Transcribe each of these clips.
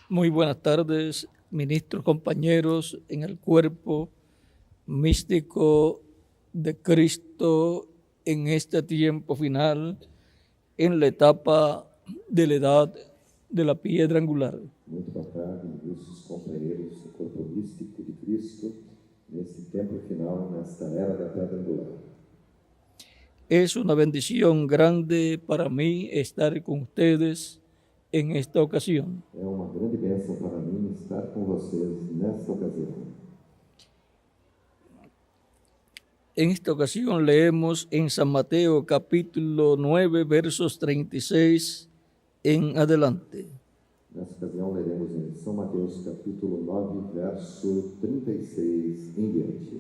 Muy buenas tardes, ministros, compañeros en el cuerpo místico de Cristo en este tiempo final, en la etapa de la edad de la piedra angular. Muito boa tarde, ilustres companheiros do corpo místico de Cristo, nesse tempo final, nesta era da pedra angular. Es una bendición grande para mí estar con ustedes en esta ocasión. É uma grande bênção para mim estar com vocês nesta ocasião. En esta ocasión leemos en San Mateo capítulo 9 versos 36 en adelante. Nessa ocasião, leremos em São Mateus, capítulo 9, verso 36 em diante.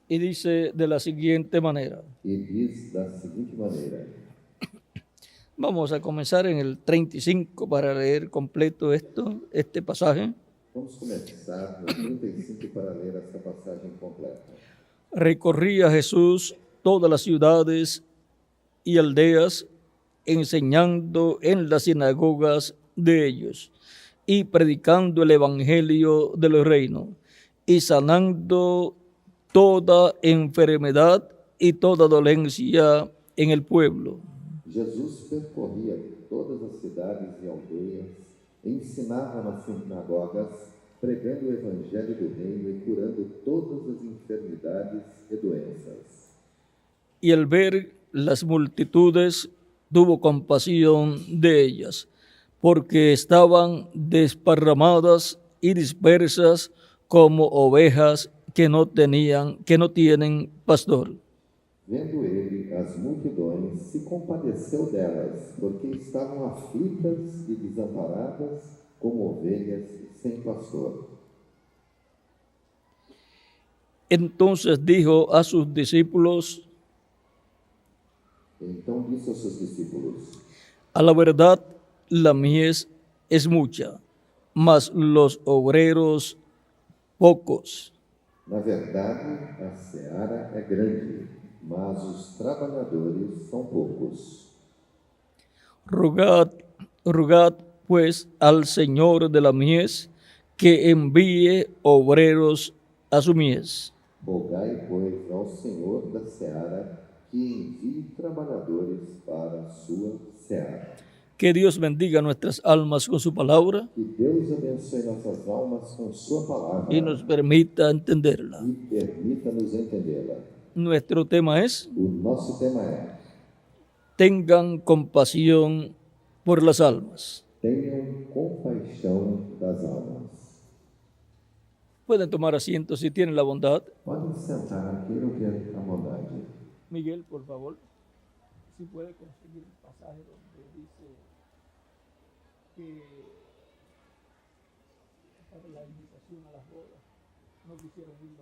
Y dice de la siguiente manera. E diz da seguinte maneira: Vamos a comenzar en el 35 para leer completo este pasaje. Vamos começar no 35 para ler esta passagem completa. Recorría Jesús todas las ciudades y aldeas, enseñando en las sinagogas de ellos y predicando el evangelio del reino y sanando toda enfermedad y toda dolencia en el pueblo. Jesus percorria todas as cidades e aldeias, ensinava nas sinagogas, pregando o evangelho do reino e curando todas as enfermidades e doenças. Y al ver las multitudes tuvo compasión de ellas, porque estaban desparramadas y dispersas como ovejas que no tienen pastor. Vendo ele as multidões, se compadeceu delas, porque estavam aflitas e desamparadas como ovelhas sem pastor. Entonces dijo a sus discípulos: Então disse aos seus discípulos: a la verdad, la mies es mucha, mas los obreros pocos. Na verdade, a seara é grande, mas os trabalhadores são poucos. Rogad pues al Señor de la mies que envíe obreros a su mies. Rogai, pois, ao Senhor da seara que envie trabalhadores para a sua seara. Que Dios bendiga nuestras almas con su palabra Que Deus abençoe nossas almas com sua palavra y nos permita entenderla. e permita-nos entendê-la. Nuestro tema es: O nosso tema é: tengan compasión por las almas. tenham compaixão das almas. Pueden tomar asiento si tienen la bondad. Podem sentar, queiram ter a bondade. Miguel, por favor, si puede conseguir el pasaje donde dice que para la invitación a las bodas no quisieron ir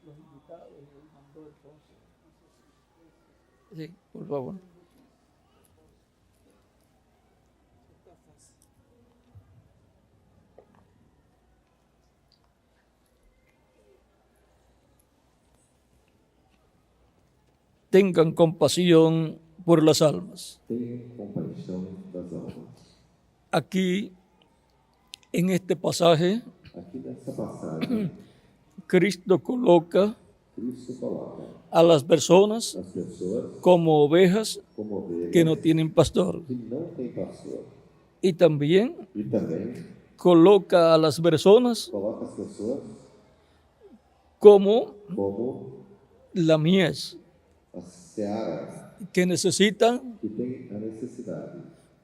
los invitados y él mandó entonces. Sí, por favor. Tengan compasión por las almas. Tenham compaixão das almas. Aquí, en este pasaje, Aqui nessa passagem, Cristo coloca Cristo coloca a las personas as pessoas como ovejas como ovelhas que no tienen pastor. que não têm pastor. Y también E também coloca a las personas coloca as pessoas como como la mies, as searas que necesitan que têm a necessidade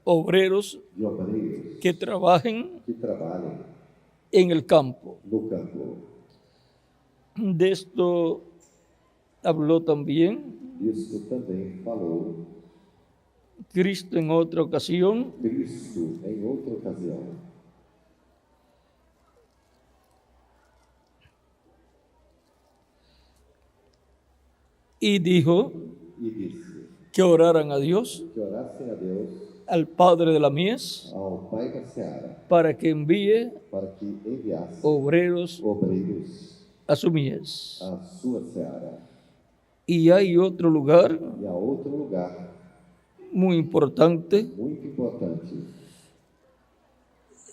obreros de obreiros que trabajen que trabalhem en el campo. no campo. De esto habló también Isso também falou Cristo en otra ocasión Cristo em outra ocasião. y dijo E disse que oraran a Dios, que orassem a Deus, al Padre de la mies, ao Pai da seara, para que envíe para que enviasse obreros obreiros a su mies. à sua seara. Y hay otro lugar E a outro lugar muy importante muito importante.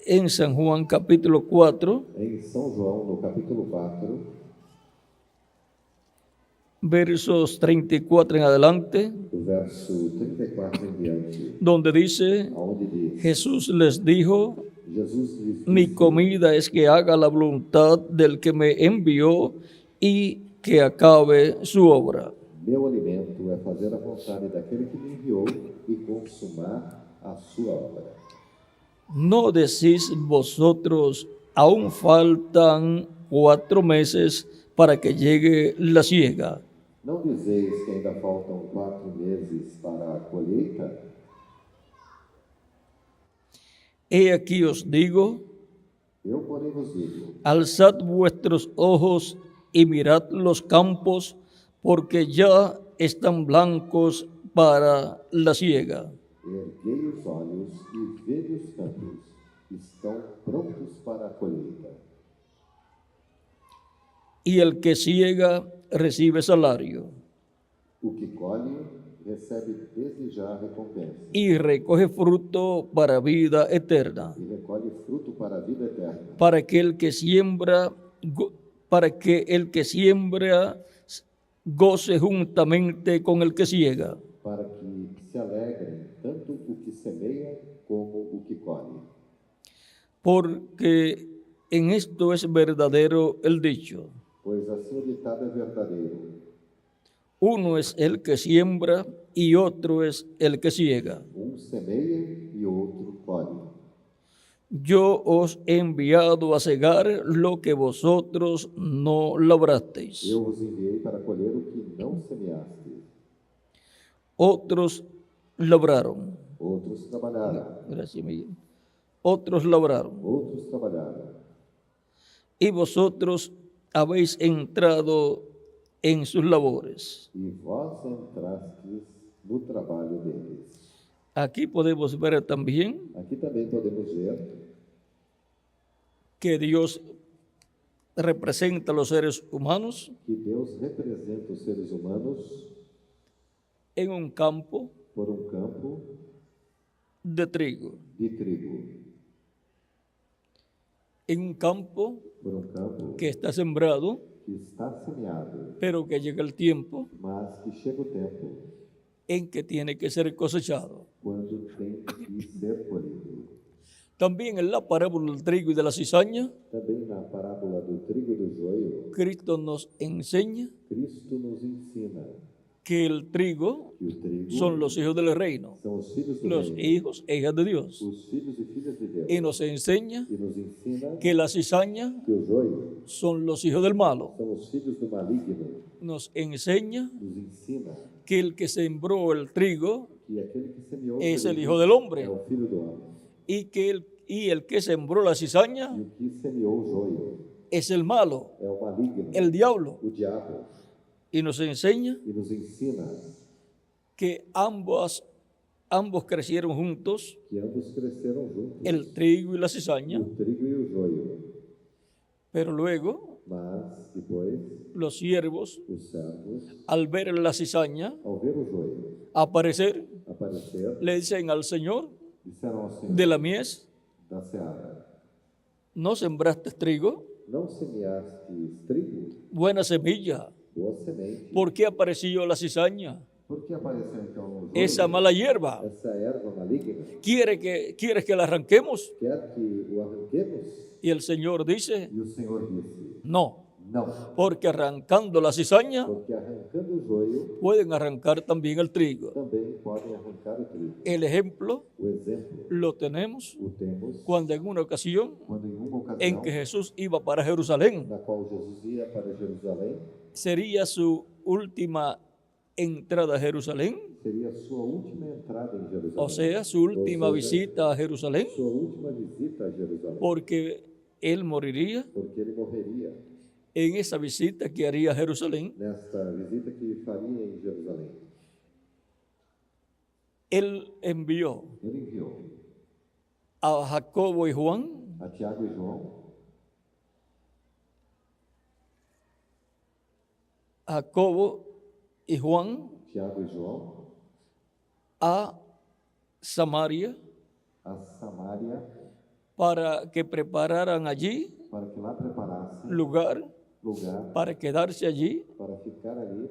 en San Juan capítulo 4, Em São João, no capítulo 4, versos 34 en adelante, do verso 34 em diante, donde dice, aonde diz: Jesús les dijo, Jesus lhes mi disse: comida es que haga la voluntad del que me envió y que acabe su obra. Meu alimento é fazer a vontade daquele que me enviou e consumar a sua obra. ¿No decís vosotros, aún faltan 4 meses para que llegue la siega? Não dizeis que ainda faltam 4 meses para a colheita? He aquí os digo, Eu, porém, vos digo: alzad vuestros ojos y mirad los campos, porque ya están blancos para la siega. erguei os olhos e vede os campos, estão prontos para a colheita. Y el que siega recibe salario O que colhe recebe desde já a recompensa y recoge fruto para vida eterna, e recolhe fruto para a vida eterna, para que el que siembra goce juntamente con el que siega. para que se alegrem tanto o que semeia como o que colhe. Porque en esto es verdadero el dicho: Pois assim o ditado é verdadeiro: uno es el que siembra y otro es el que siega. semeia e outro colhe. Yo os he enviado a cegar lo que vosotros no labrasteis. Eu vos enviei para colher o que não semeastes. Otros labraron. Outros trabalharam, Gracias, Miguel. Otros labraron. outros trabalharam. Y vosotros habéis entrado en sus labores. E vós entrastes no trabalho deles. Aquí podemos ver también Aqui também podemos ver que Dios representa a los seres humanos que Deus representa os seres humanos en un campo por um campo de trigo, de trigo, en un campo por um campo que está sembrado, que está semeado, pero que llega el tiempo mas que chega o tempo en que tiene que ser cosechado. quando tem que ser colhido. También en la parábola del trigo y de la cizaña, Também na parábola do trigo e do joio, Cristo nos enseña Cristo nos ensina que el trigo que o trigo son los hijos del reino, são os filhos do los reino, hijos e hijas de Dios. os filhos e filhas de Deus. Y nos enseña E nos ensina que la cizaña que o joio son los hijos del malo. são os filhos do maligno. Nos enseña Nos ensina que el que sembró el trigo que aquele que semeou es el trigo hijo del hombre é o filho do homem. y el que sembró la cizaña E o que semeou o joio es el malo, é o maligno, el diablo. o diabo. Y nos enseña E nos ensina que ambos crecieron juntos, que ambos cresceram juntos, el trigo y la cizaña, o trigo e o joio. pero luego Mas depois, los siervos, os servos, al ver la cizaña ao ver o joio aparecer, aparecer, le dicen al Señor disseram ao Senhor de la mies, da seara: no sembraste trigo, não semeastes trigo, buena semilla, boa semente, ¿por qué apareció la cizaña? por que apareceu então o joio? Esa mala hierba, Essa erva maligna? ¿quieres que la arranquemos? Quer que o arranquemos? Y el Señor dice, E o Senhor disse: no, não, porque arrancando la cizaña porque arrancando o joio, pueden arrancar también el trigo. também podem arrancar o trigo. El ejemplo O exemplo lo tenemos o temos cuando en una ocasión quando em uma ocasião en que Jesús iba para Jerusalén, na qual Jesus ia para Jerusalém, sería su última entrada a Jerusalén, seria a sua última entrada em Jerusalém. o sea, su última Ou seja, visita a Jerusalén, sua última visita a Jerusalém, porque él moriría porque ele morreria en esa visita que haría a Jerusalén. nesta visita que faria em Jerusalém. Él envió Ele enviou a Jacobo y Juan a Tiago e João, Jacobo y Juan Tiago e João, a Samaria a Samaria para que prepararan allí para que lá preparassem lugar lugar para quedarse allí para ficar ali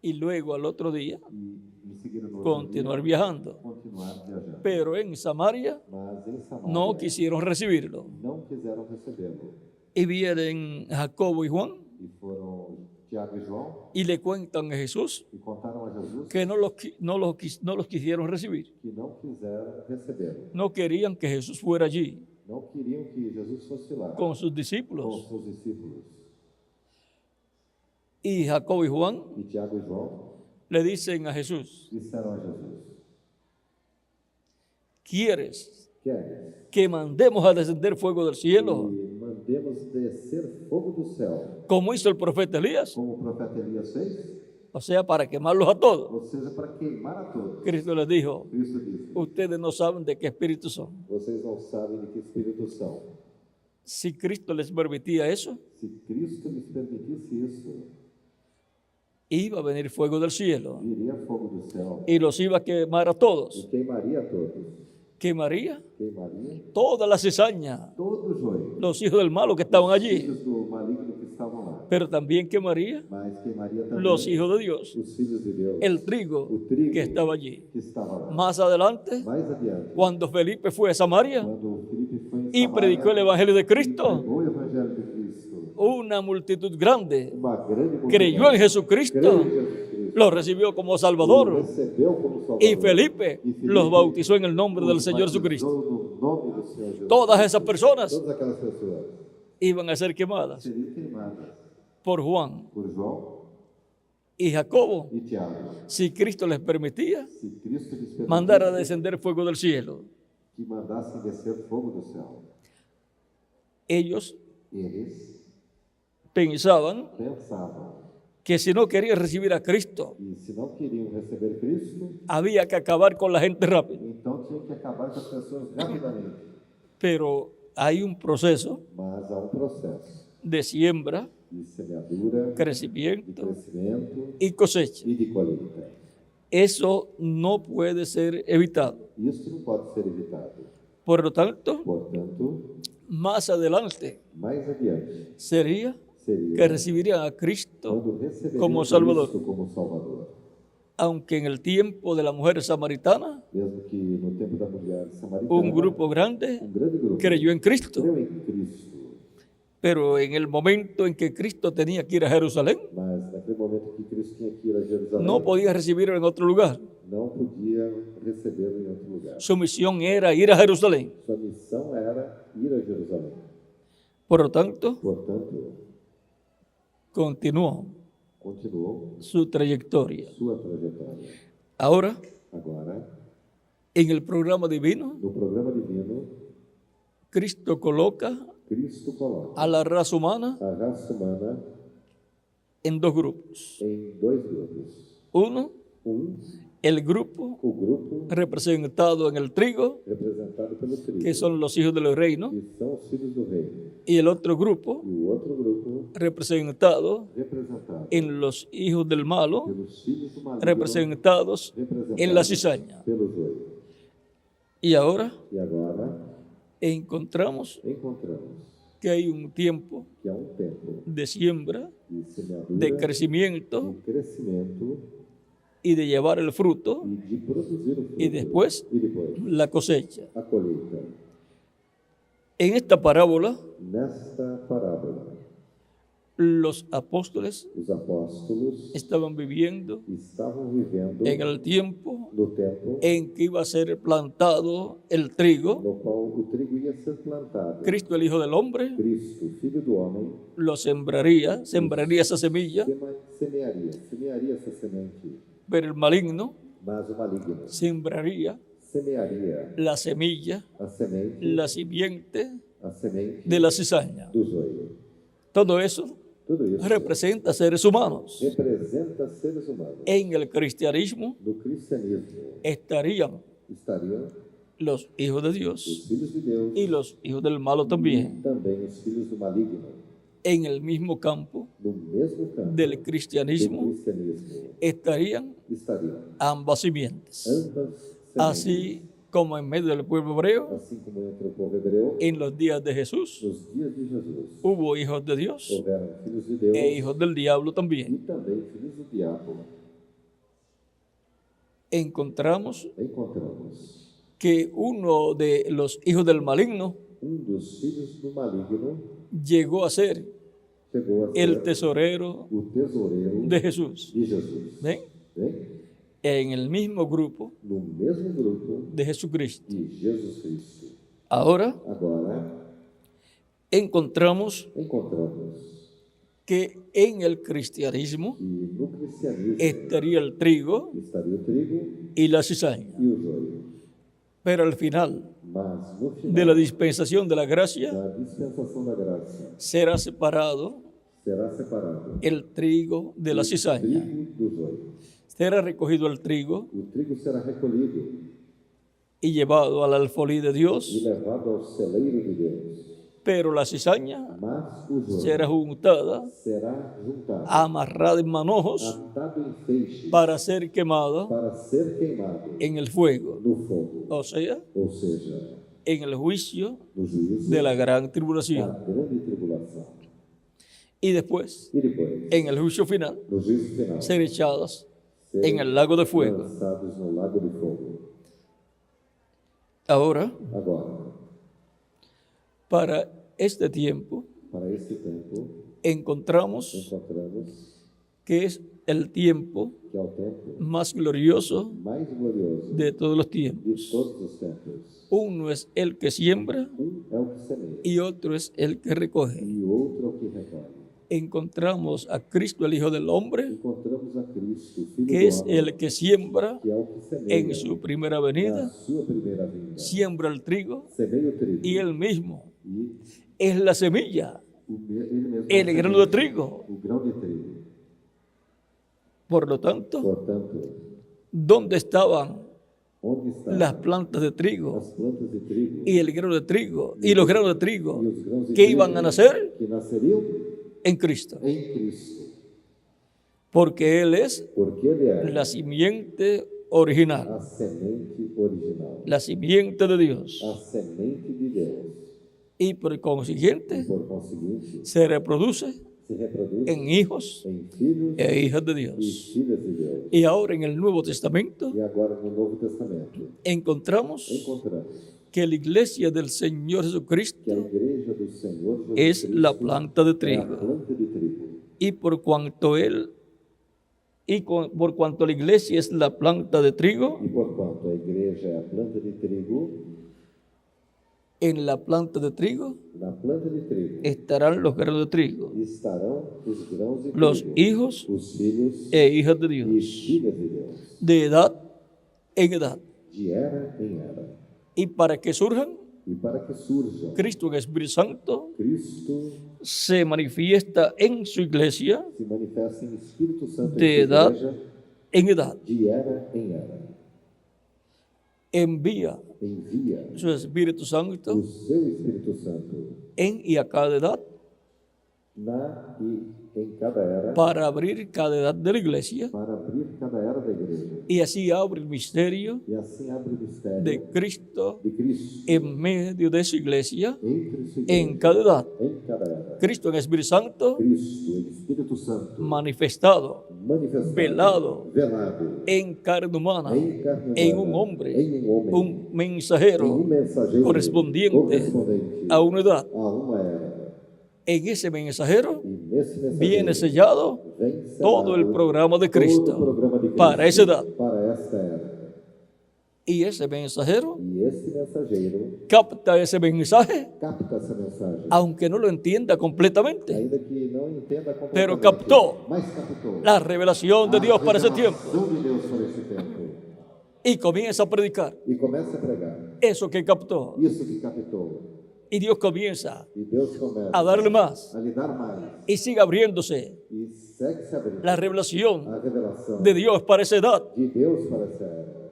y luego al otro día e em seguida no outro continuar dia, viajando. continuar viajando. Pero en Samaria Mas em Samaria no quisieron recibirlo. não quiseram recebê-lo. Y vienen Jacobo y Juan E foram Tiago e João y le cuentan a Jesús e contaram a Jesus que no los quisieron recibir. que não quiseram recebê-lo. No querían que Jesús fuera allí Não queriam que Jesus fosse lá con sus com discípulos. seus discípulos. Y Jacobo y Juan E Tiago e João le dicen a Jesús, disseram a Jesus: ¿quieres Queres que mandemos a descender fuego del cielo, que mandemos descer fogo do céu, como hizo el profeta Elías? como o profeta Elias fez? O sea, para quemarlos a todos. Ou seja, para queimar a todos. Cristo les dijo, Cristo disse: ustedes no saben de qué espíritu son. vocês não sabem de que espírito são. Si Cristo les permitía eso, Se Cristo lhes permitisse isso, iba a venir fuego del cielo viria fogo do céu y los iba a quemar a e todos. queimaria a todos. Quemaría Queimaria toda la cizaña, todo o joio. los hijos del malo que estaban Os allí, filhos do maligno que estavam lá. pero también quemaría Mas queimaria também los hijos de Dios, os filhos de Deus, el trigo o trigo que estaba allí. que estava lá. Más adelante, Mais adiante, cuando Felipe fue a Samaria quando Filipe foi em y Samaria, predicó el Evangelio de Cristo, pregou o evangelho de Cristo, una multitud grande uma grande multidão creyó en Jesucristo, creu em Jesus Cristo, lo recibió como o Salvador recebeu como Salvador, y Felipe los bautizó en el nombre del os Señor batizou Jesucristo. no nome do Senhor Jesus. Todas esas personas Todas aquelas pessoas iban a ser quemadas seriam queimadas por Juan por João y Jacobo e Tiago. si Cristo les permitía Se Cristo lhes permitisse mandar a descender fuego del cielo. que mandassem descer fogo do céu, Ellos eles pensaban pensavam que si no querían recibir a Cristo, e se não queriam receber Cristo, había que acabar con la gente rápido. então tinham que acabar com as pessoas rapidamente. Pero hay un proceso Mas há um processo de siembra, de semeadura, de crecimiento crescimento y cosecha. e de colheita. Eso no puede ser evitado. Isso não pode ser evitado. Por lo tanto, Portanto, más adelante mais adiante, sería que seria recibirían a Cristo, quando receberiam como Salvador. Cristo como Salvador. aunque en el tiempo de la mujer samaritana, Mesmo que no tempo da mulher samaritana, un grupo grande grande grupo creyó en Cristo. creu em Cristo. Pero en el momento en que Cristo tenía que ir a Jerusalén, Mas naquele momento que Cristo tinha que ir a Jerusalém, no podía recibirlo en otro lugar. não podia recebê-lo em outro lugar. Su misión era ir a Jerusalén. Sua missão era ir a Jerusalém. Por lo tanto, Portanto, continuó continuou su trayectoria. sua trajetória. Ahora, Agora, en el programa divino, no programa divino, Cristo coloca Cristo coloca a la raza humana a raça humana en dos grupos. em dois grupos. Uno, el grupo O grupo representado en el trigo, representado pelo trigo, que son los hijos del reino, que são os filhos do reino. y el otro grupo E o outro grupo representado representado en los hijos del malo, pelos filhos do maligno, representados en la cizaña. pelo joio. Y ahora E agora encontramos encontramos que hay un tiempo que há tempo de siembra, de semeadura, de crecimiento de crescimento y de llevar el fruto, e de produzir o fruto. y después E depois la cosecha. a colheita. En esta parábola, Nesta parábola, los apóstoles os apóstolos estaban viviendo estavam vivendo en el tiempo no tempo en que iba a ser plantado el trigo. no qual o trigo ia ser plantado. Cristo, el Hijo del Hombre, Cristo, Filho do Homem, lo sembraría esa semilla, semearia essa semente, pero el maligno mas o maligno sembraría semearia la semilla, a semente, la simiente a semente de la cizaña. do joio. Todo eso Tudo isso representa seres humanos. representa seres humanos. En el cristianismo No cristianismo estarían estariam los hijos de os Dios filhos de Deus y los hijos del malo también. e também os filhos do maligno. En el mismo campo No mesmo campo del do cristianismo cristianismo estarían estariam ambas simientes. ambas así como en medio del pueblo hebreo, Assim como entre o povo hebreu, en los días de Jesús, nos dias de Jesus, hubo hijos de Dios houveram filhos de Deus e hijos del diablo e también. também filhos do diabo. Encontramos Encontramos que uno de los hijos del maligno dos filhos do maligno llegó a ser chegou a el ser tesorero o tesoureiro de Jesús. de Jesus. ¿Ven? Vem? En el mismo grupo No mesmo grupo de Jesucristo. de Jesus Cristo. Ahora Agora, encontramos encontramos que en el cristianismo que no cristianismo estaría el trigo estaria o trigo y la cizaña. e o joio. Pero al final Mas no de final la dispensación de la gracia da dispensação da graça será separado será separado el trigo de la o cizaña. trigo do joio. Será recogido el trigo O trigo será recolhido y llevado al alfolí de e Dios, levado ao celeiro de Deus. pero la cizaña Mas o joio será juntada, será juntado, amarrada en manojos atado em feixes, para ser quemada para ser queimado en el fuego, no fogo, o sea, ou seja, en el juicio no juízo de la gran da tribulación. grande tribulação. Y después, E depois, en el juicio final, no juízo final, ser echadas serem en el lago de fuego. lançados no lago de fogo. Ahora, Agora, para este tiempo, para este tempo, encontramos encontramos que es el tiempo que é o tempo más glorioso mais glorioso de todos los de tiempos. todos os tempos. Uno es el que siembra É o que semeia y otro es el que recoge. e outro é o que recolhe. Encontramos a Cristo, el Hijo del Hombre, Encontramos a Cristo, Filho que do es homem, el que siembra que é o que semeia en su primera na venida, sua primeira vinda. siembra el trigo Semeia o trigo y él mismo e es la semilla, ele mesmo el é a grano de semente, trigo. o grão de trigo. Por lo tanto, Portanto, ¿dónde estaban onde estão las plantas de trigo as plantas de trigo y el grano de trigo y los granos de trigo e os grãos de que trigo iban a nacer? que nasceriam En Cristo, em Cristo? porque Él es Porque ele é la simiente original, a semente original, la simiente de Dios, a semente de Deus. y por consiguiente Por conseguinte, se reproduce se reproduz en hijos em filhos e hijas de e Dios. filhas de Deus. Y ahora en el Nuevo Testamento E agora no Novo Testamento encontramos encontramos que la iglesia del Señor que a Jesucristo igreja do Senhor Jesus es Cristo la planta de é a trigo. planta de trigo. Y por cuanto por cuanto la iglesia es la planta de trigo, E porquanto a igreja é a planta de trigo, en la planta de trigo na planta de trigo estarán los granos de trigo, estarão os grãos de los trigo, hijos os filhos e hijas de e Dios, filhas de Deus, de edad en edad. de era em era. Y para que surjan, E para que surja Cristo en Espíritu Santo Cristo se manifiesta en su iglesia se manifesta em Espírito Santo de em sua edad igreja, en edad. de era em era. Envía Envia su Espíritu Santo o seu Espírito Santo en y a cada edad na e em cada era para abrir cada edad de la iglesia, para abrir cada era da igreja. y así abre el misterio E assim abre o mistério de Cristo de Cristo en medio de su iglesia entre sua en igreja, cada edad. em cada era. Cristo en Espíritu Santo Cristo, o Espírito Santo, manifestado manifestado, velado velado en carne humana, em carne en humana, un hombre, em um homem, un mensajero em um mensageiro correspondiente a una edad. a uma era. En ese mensajero E nesse mensageiro viene sellado vem selado todo el programa de Cristo todo o programa de Cristo para esa edad. para esta era. Y ese mensajero E esse mensageiro capta ese mensaje, capta essa mensagem, aunque no lo entienda completamente, ainda que não entenda completamente, pero captó mas captou la revelación de Dios para ese tiempo revelação de Deus para esse tempo y comienza a predicar e começa a pregar eso que captó. isso que captou. Y Dios comienza E Deus começa a darle más a lhe dar mais y sigue abriéndose e segue se abrindo la revelación a revelação de Dios para esa edad. de Deus para essa era.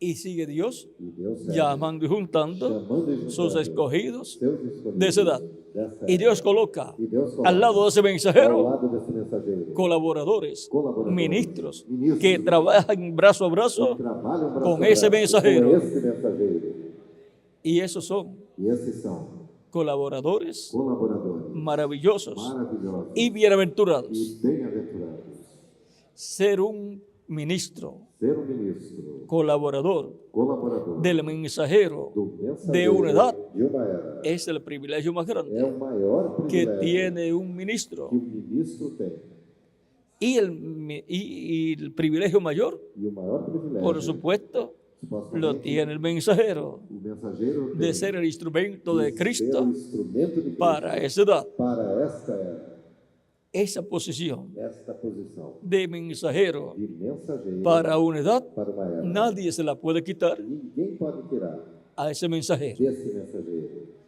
Y sigue Dios E Deus segue, llamando y juntando chamando e sus juntando escogidos seus escolhidos de esa edad. dessa Y Dios época. coloca E Deus coloca al lado de ese ao mensajero lado desse mensageiro colaboradores, ministros que ministros trabajan brazo a que brazo trabalham braço con a ese braço mensajero. com esse mensageiro. Y esos son E esses são colaboradores colaboradores maravillosos maravilhosos y bienaventurados. e bem-aventurados. Ser un ministro, Ser um ministro, colaborador colaborador del mensajero do mensageiro de una edad de uma era es el privilegio más é grande o maior que privilégio tiene un ministro. que o ministro tem. Y el privilegio mayor, E o maior privilégio, por supuesto, lo supostamente, tiene el mensajero o mensageiro tem de ser el instrumento de ser o Cristo instrumento de Cristo para esa edad. para esta era, Esa posición esta posição de mensajero de mensageiro para una edad, para uma era. nadie se la puede quitar Ninguém pode tirar a ese mensajero. desse mensageiro.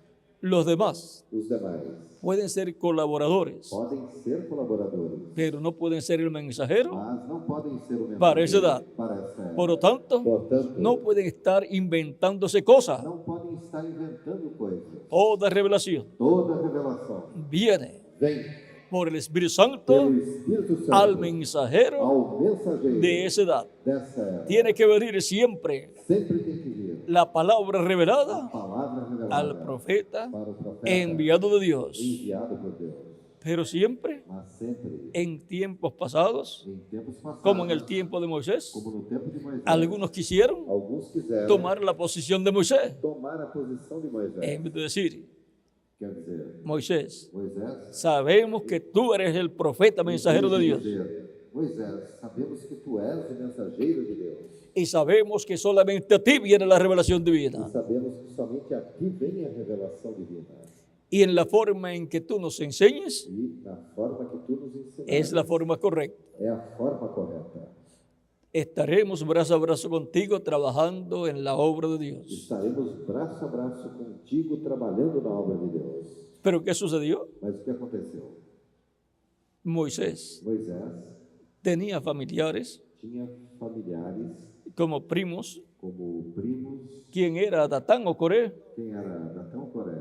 Los demás Os demais pueden ser colaboradores, podem ser colaboradores, pero no pueden ser el mensajero. mas não podem ser o mensageiro Para esa edad. para esta era. Por lo tanto, Portanto, no pueden estar inventándose cosas. não podem estar inventando coisas. Toda revelación Toda revelação viene vem por el Espíritu Santo pelo Espírito Santo al mensajero ao mensageiro de esa edad. dessa era. Tiene que venir siempre Sempre tem que vir la palabra a revelada palavra revelada al profeta para o profeta enviado de Dios. enviado por Deus, Pero siempre mas sempre en tiempos pasados, em tempos passados, como en el tiempo de Moisés, como no tempo de Moisés, algunos quisieron alguns quiseram tomar la posición de Moisés. tomar a posição de Moisés. En vez de decir, Quer dizer, Moisés, Moisés sabemos que tú eres el profeta mensajero de Dios dizer, Moisés, sabemos que tu és o mensageiro de Deus y sabemos que solamente a ti viene la revelación divina. e sabemos que somente a ti vem a revelação divina. Y en la forma en que tú nos enseñes E na forma que tu nos ensinas es la forma correcta. é a forma correta. Estaremos brazo a brazo contigo trabajando en la obra de Dios. Estaremos braço a braço contigo trabalhando na obra de Deus. Pero ¿qué sucedió? Mas o que aconteceu? Moisés Moisés tenía familiares tinha familiares como primos. como primos. ¿Quién era? ¿Datán o Coré? Quem era Datão? Coré.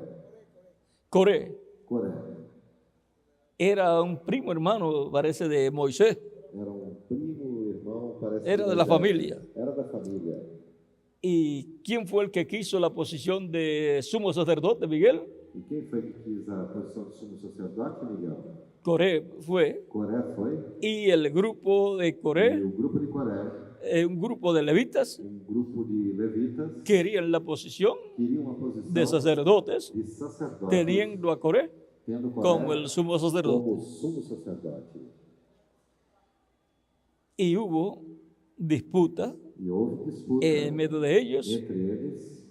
Coré Coré era un primo hermano, parece, de Moisés. era um primo, irmão, parece. Era que de la Moisés. familia. Era da família. ¿Y quién fue el que quiso la posición de sumo sacerdote, Miguel? E quem foi que quis a posição de sumo sacerdote, Miguel? Coré fue. Coré foi. Y el grupo de E Coré, o grupo de Coré, un grupo de levitas, grupo de levitas, querían la posición queria uma posição de sacerdotes, de sacerdote, teniendo a Coré tendo Coré como el sumo sacerdote. como sumo sacerdote. Y hubo disputa E houve disputa en medio de ellos entre eles,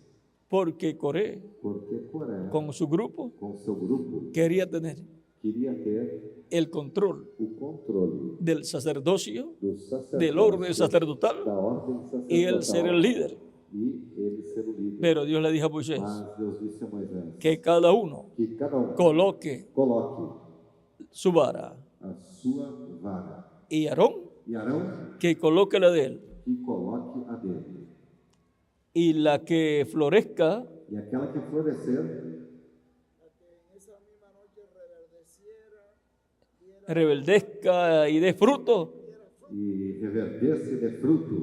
porque Coré, porque Coré, con su grupo, com seu grupo, quería tener queria ter el control o controle del sacerdocio, do sacerdócio, del orden sacerdotal da ordem sacerdotal, y él ser el líder. e ele ser o líder. Pero Dios le dijo a Moisés Mas Deus disse a Moisés que cada uno que cada um coloque coloque su vara a sua vara, y Aarón e Arão que coloque la de él, que coloque a dele, y la que florezca e aquela que florescer rebeldezca y dé fruto, e reverdesse de fruto,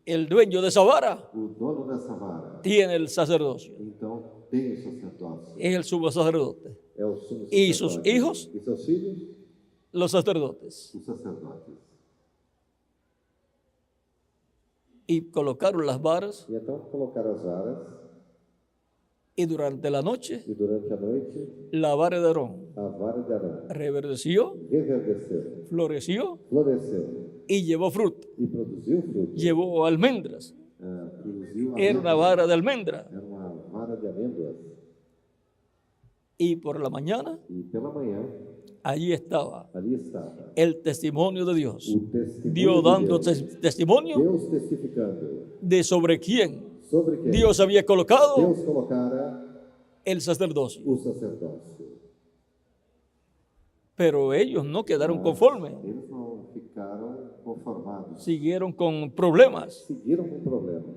el dueño de esa vara o dono dessa vara, tiene el sacerdocio, então tem o sacerdócio, es el sumo sacerdote. é o sumo sacerdote. E sus hijos? E seus filhos, Los sacerdotes. os sacerdotes. Y colocaron las varas E então colocaram as varas, y durante la noche e durante a noite, la vara de Aarón a vara de Arão reverdeció, reverdeceu, floreció floresceu y llevó fruto, e produziu fruto. llevó almendras. Produziu Era una vara de almendra. Era uma vara de amêndoas. Y por la mañana E pela manhã, allí estaba ali estava el testimonio de Dios. o testemunho Dios de dando Deus. testimonio Deus testificando de sobre quién sobre quem Dios había colocado Deus colocara el sacerdocio. o sacerdócio. Pero ellos no quedaron conformes, Eles não ficaram conformados. siguieron con problemas. Seguiram com problemas.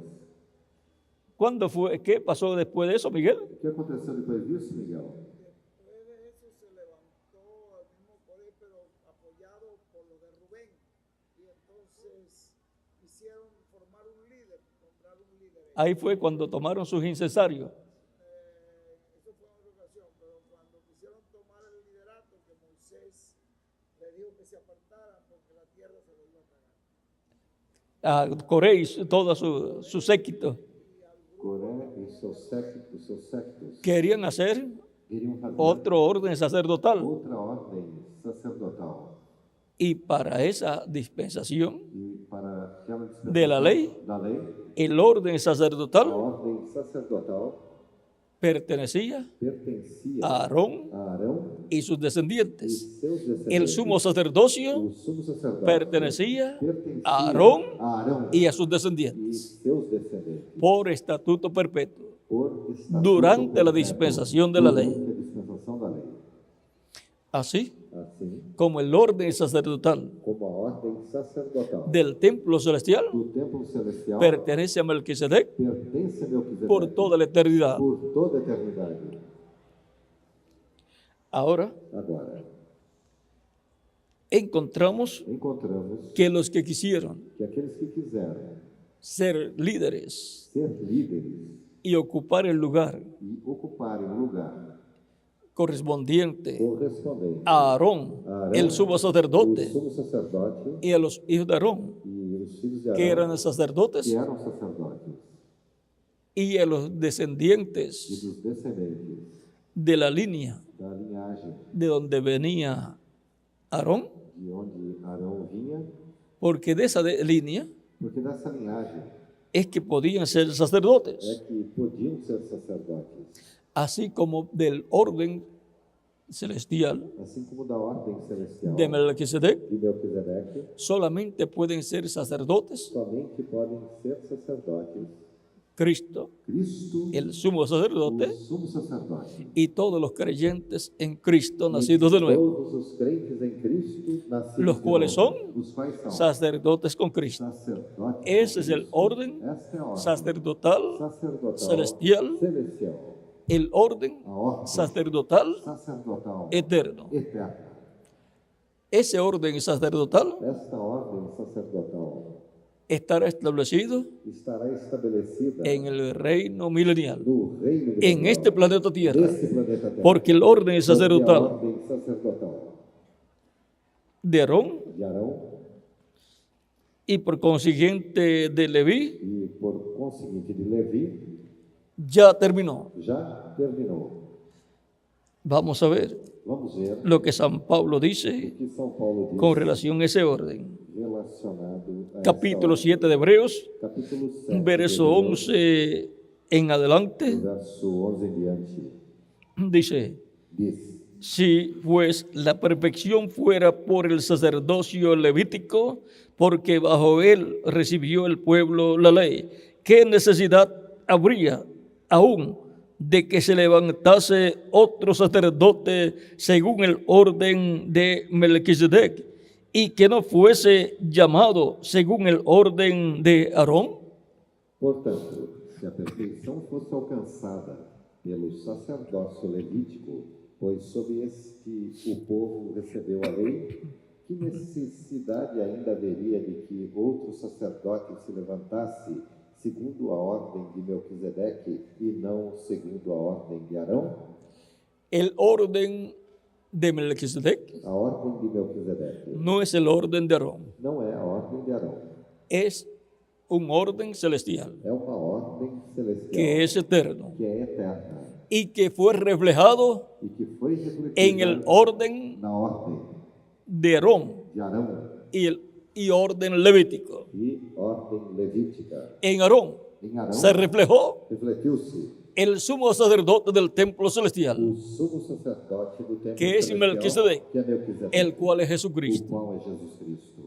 ¿Cuándo fue? ¿Qué pasó después de eso, Miguel? O que aconteceu depois disso, Miguel? Después de eso se levantó el mismo poder, pero apoyado por los de Rubén. Y entonces quisieron formar un líder, nombrar un líder. Ahí fue cuando tomaron sus incensarios. Eso fue en otra ocasión, pero cuando quisieron tomar el liderato, que Moisés le dijo que se apartaran porque la tierra se lo iba a tragar. A Coré y todo su séquito. Coré e seus séquitos Querían hacer queriam fazer otro orden sacerdotal. outra ordem sacerdotal. Y para esa dispensación E para aquela dispensação de la ley, da lei, el orden a sacerdotal ordem sacerdotal pertenecía pertencia a Aarón a Arão y sus e descendientes. seus descendentes. El sumo sacerdocio O sumo sacerdote pertenecía pertencia a Aarón a Arão y a sus e descendientes seus descendentes por estatuto perpetuo por estatuto durante la perpétuo, dispensación de la ley. durante a dispensação da lei. Así Assim como el orden sacerdotal como a ordem sacerdotal del templo celestial do templo celestial pertenece a Melquisedec pertence a Melquisedeque por toda la eternidad. por toda a eternidade. Ahora Agora, encontramos encontramos que los que quisieron que aqueles que quiseram ser líderes ser líderes y ocupar el lugar e ocuparem o lugar correspondiente correspondente a Aarón, Aarón, el sumo o sacerdote, sumo sacerdote y a los hijos de Aarón, e os filhos de que Arão, eran sacerdotes, que eram sacerdotes, y a los e descendientes dos descendentes de la línea da linhagem de donde venía Aarón, de onde Arão vinha, porque de esa línea porque dessa linhagem es que podían ser é sacerdotes, que podiam ser sacerdotes, así como del orden celestial assim como da ordem celestial de Melquisedec, de Melquisedeque, solamente pueden ser sacerdotes somente podem ser sacerdotes Cristo, Cristo, el sumo o sacerdote, sumo sacerdote, y todos los creyentes en Cristo nacidos de nuevo, todos os crentes em Cristo, nascidos los de cuales novo, son os quais são sacerdotes con Cristo. sacerdotes. Ese es el orden Esta é a ordem sacerdotal sacerdotal celestial, celestial, el orden a ordem sacerdotal sacerdotal eterno. eterna. Ese orden sacerdotal Esta ordem sacerdotal estará establecido estará estabelecida en el reino milenial, no reino en milenial este planeta Tierra, deste planeta Terra. porque el orden Porque a sacerdotal ordem sacerdotal de Aarón de Arão y por consiguiente de Leví e, por conseguinte, de Levi ya terminó. já terminou. Vamos a ver Vamos ver lo que San Pablo o dice que São Paulo diz con relación a ese orden. relacionado a Capítulo esta 7 de Hebreos, ordem. Capítulo 7, verso 11 en adelante, verso 11 em diante, dice: diz: si pues la perfección fuera por el sacerdocio levítico, porque bajo él recibió el pueblo la ley, ¿qué necesidad habría aún de que se levantase otro sacerdote según el orden de Melquisedec y que no fuese llamado según el orden de Aarón? Portanto, se a perfeição fosse alcançada pelo sacerdócio levítico, pois sob este o povo recebeu a lei, que necessidade ainda haveria de que outro sacerdote se levantasse segundo a ordem de Melquisedeque e não segundo a ordem de Arão? El orden de Melquisedec A ordem de Melquisedeque no es el orden de Aarón, não é a ordem de Arão, es un orden celestial é uma ordem celestial que es eterno que é eterna y que fue reflejado e que foi en el refletida orden na ordem de Aarón de Arão y orden levítico. e ordem levítica. En Aarón Em Arão se reflejó refletiu-se el sumo sacerdote del templo celestial, o sumo sacerdote do templo que es celestial, Melquisedec, que é Melquisedeque, el cual es o Jesucristo. qual é Jesus Cristo.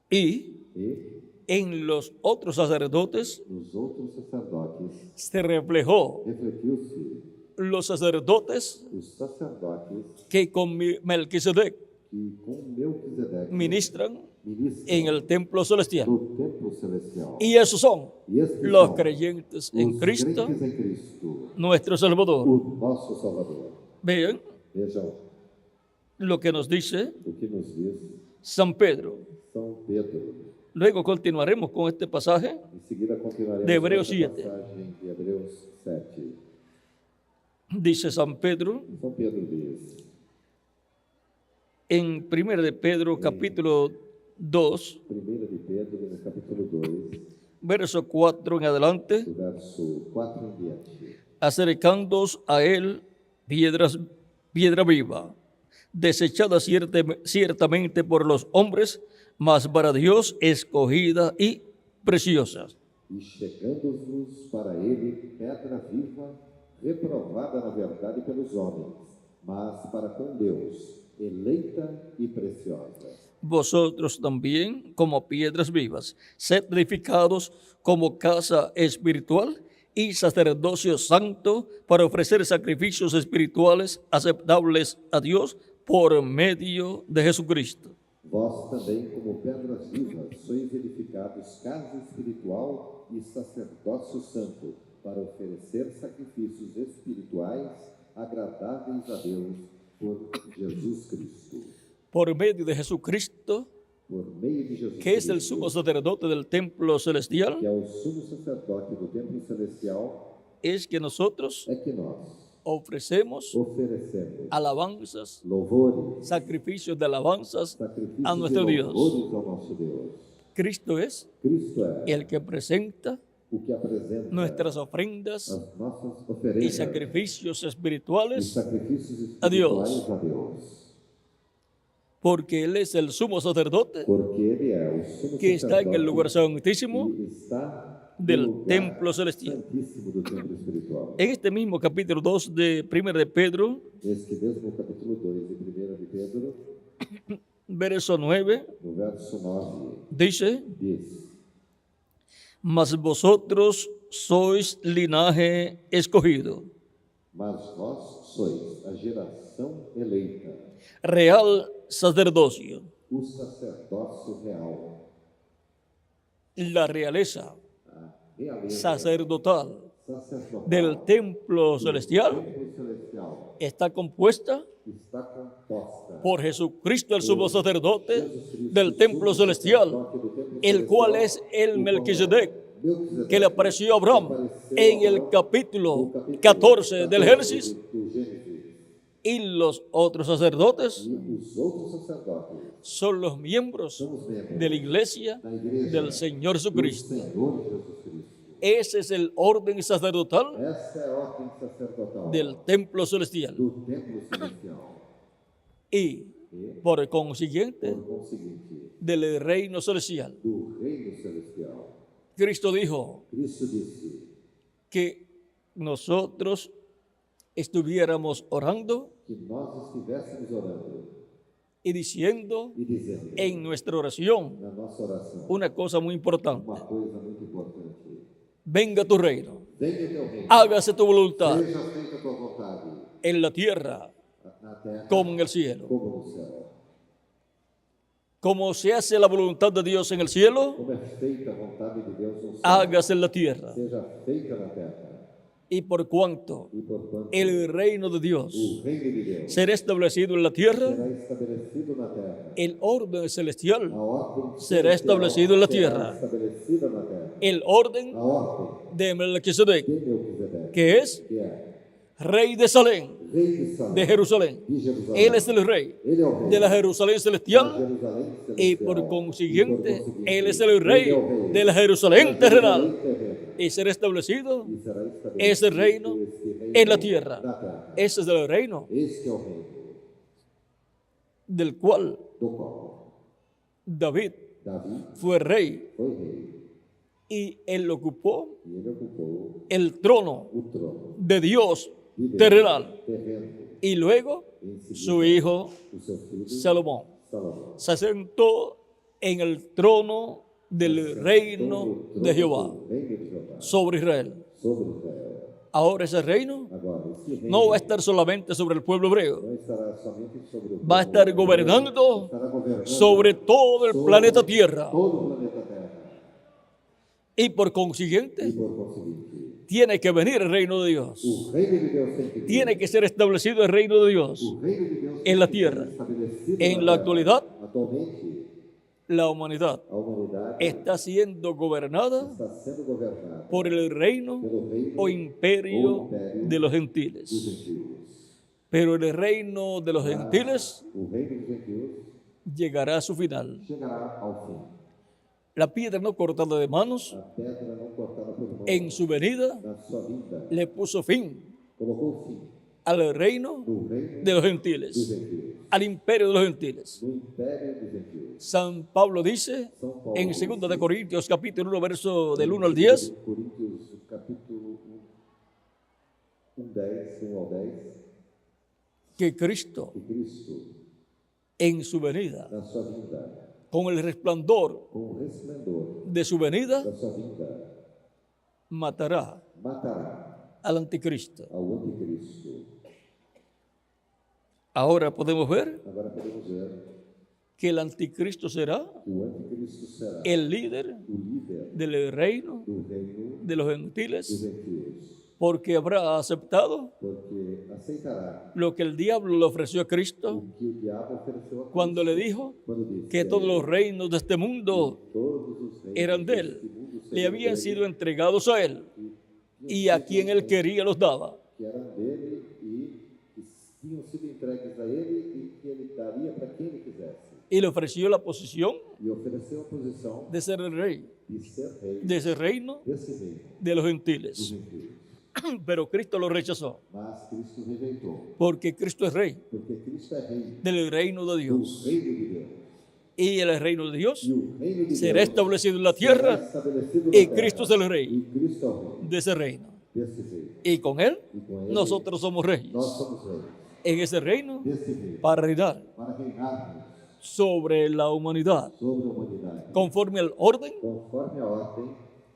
Y E en los otros sacerdotes nos outros sacerdotes se reflejó refletiu-se los sacerdotes os sacerdotes que con Melquisedec que com Melquisedeque ministran ministram en el templo celestial. do templo celestial. Y esos son E estes los são creyentes os en Cristo, crentes em Cristo, nuestro Salvador. o nosso Salvador. Vean Vejam lo que nos dice o que nos diz San Pedro. São Pedro. Luego continuaremos con este pasaje Em seguida continuaremos de Hebreos com esta 7. passagem de Hebreus 7. Dice San Pedro São Pedro diz, en 1 de Pedro capítulo 2, 1 de Pedro, no capítulo 2, verso 4 en adelante, do verso 4 em diante. acercándoos a él piedra viva, desechada ciertamente por los hombres, mas para Dios escogida y preciosa. E chegando-vos para ele pedra viva, reprovada na verdade pelos homens, mas para com Deus, eleita e preciosa. Vosotros también, como piedras vivas, sed edificados como casa espiritual y sacerdocio santo para ofrecer sacrificios espirituales aceptables a Dios por medio de Jesucristo. Vós também, como pedras vivas, sois edificados casa espiritual e sacerdócio santo, para oferecer sacrifícios espirituais agradáveis a Deus por Jesus Cristo. Por medio de Jesucristo, Por meio de Jesus que es el Cristo, sumo sacerdote del templo celestial, que é o sumo sacerdote do templo celestial, es que nosotros é que nós ofrecemos oferecemos alabanzas, louvores, sacrificios de alabanzas sacrifícios a nuestro e Dios. louvores ao nosso Deus. Cristo es Cristo é el que presenta o que apresenta nuestras ofrendas as nossas y oferendas sacrificios e espirituales, sacrifícios a Deus. espirituais a Deus. porque Él es el sumo sacerdote Porque Ele é o sumo que está en el lugar sacerdote santísimo e está no del lugar templo celestial. santíssimo do templo espiritual. En este mismo capítulo 2 de 1 de Pedro, Neste mesmo capítulo 2 de 1 de Pedro, verso 9, no verso 9, dice: diz: mas vosotros sois linaje escogido, Mas vós sois a geração eleita, real sacerdocio, o sacerdócio real, la realeza a realeza sacerdotal sacerdotal del templo celestial templo celestial está compuesta está composta por Jesucristo, el sumo sacerdote del templo celestial, el cual es el Melquisedec, que le apareció a Abraham en el capítulo 14 del Génesis, y los otros sacerdotes E os outros sacerdotes son los miembros de la iglesia da igreja del Señor do Jesucristo. Senhor Jesus Cristo. Ese es el orden sacerdotal Essa é a ordem sacerdotal del templo celestial. do templo celestial. Y por consiguiente Por conseguinte, del reino celestial. do reino celestial. Cristo dijo Cristo disse que nosotros estuviéramos orando que nós estivéssemos orando y diciendo e dizendo en nuestra oración na nossa oração una cosa muy importante: uma coisa muito importante. venga tu reino, Venha o teu reino, hágase tu voluntad seja feita a tua vontade, en la tierra na terra como en el cielo. como no céu. Como se hace la voluntad de Dios en el cielo, Como é feita a vontade de Deus no céu, hágase en la tierra. seja feita na terra. Y por cuanto E porquanto el reino de Dios o reino de Deus será establecido en la tierra, será estabelecido na terra. el orden celestial A ordem será celestial establecido en la será tierra. estabelecida na terra. El orden A ordem de Melquisedec, de Melquisedeque, que es que é rey de Salem, rei de Salém, de Jerusalén. de Jerusalém. Él es el rey Ele é o rei de la Jerusalén da celestial Jerusalém celestial. y por consiguiente, E por consiguiente, Él es el rey ele é o rei de la Jerusalén da terrenal. Jerusalém terrena. Y será establecido E será estabelecido ese reino este reino en la tierra. na terra. Ese es el reino Este é o reino del cual do qual David Davi fue rey foi rei y él ocupó e ele ocupou el trono o trono de Dios de Deus terrenal. terreno. Y luego Em seguida, su hijo o seu filho Salomón Salomão se sentó en el trono del reino de Jehová do reino de Jeová sobre Israel. sobre Israel. Ahora ese reino Agora, esse reino no va a estar solamente sobre el pueblo hebreo, não estará somente sobre o va a estar gobernando estará governando sobre todo el sobre planeta Tierra. todo o planeta Terra. Y por E consiguiente, por conseguinte, tiene que venir el reino de Dios. o reino de Deus tem que vir. Tiene que ser establecido el reino de Dios. O reino de Deus en la tem que ser tierra. estabelecido En na la terra. actualidad, Atualmente, la humanidad a humanidade está siendo gobernada está sendo governada por el reino pelo reino o imperio de los dos gentiles. gentios. Pero el reino de los gentiles O reino dos gentios llegará a su final. chegará ao fim. La piedra no cortada de manos, A pedra não cortada por mão, en su venida, na sua vida, le puso fin colocou fim al reino no reino de los dos gentiles, gentios, al imperio de los gentiles. no império dos gentios. San Pablo dice São Paulo, en 2 de Corintios capítulo 1, verso del 1 al 10, Coríntios, capítulo 1, 1 ao 10, que Cristo que Cristo, en su venida, na sua vinda, con el resplandor com o resplendor de su venida, da sua vinda, matará matará al anticristo. ao anticristo. Ahora podemos ver Agora podemos ver que el anticristo será que o anticristo será el líder o líder del reino do reino de los dos gentiles, gentios, porque habrá aceptado porque aceitará lo que el diablo le ofreció a Cristo o que o diabo ofereceu a Cristo cuando le dijo quando disse que todos los reinos de este mundo todos os reinos eran de deste él, mundo le seriam habían dele, sido entregados a él y a quien él quería los daba. que eram dele e que tinham sido entregues a ele e que ele daria para quem ele quisesse. Y le ofreció la posición E ofereceu a posição de ser el rey de ser rei de ese reino desse reino de los dos gentiles. gentios. Pero Cristo lo rechazó, Mas Cristo rejeitou, porque Cristo es rey porque Cristo é rei del reino de do Dios. reino de Deus. Y el reino de Dios E o reino de será Deus establecido en la será tierra estabelecido na y terra. Cristo es el rey E Cristo é o rei de ese reino. desse reino. Y con él E com ele nosotros somos reyes nós somos reis en ese reino desse reino para reinar para reinarmos sobre la humanidad sobre a humanidade conforme al orden conforme a ordem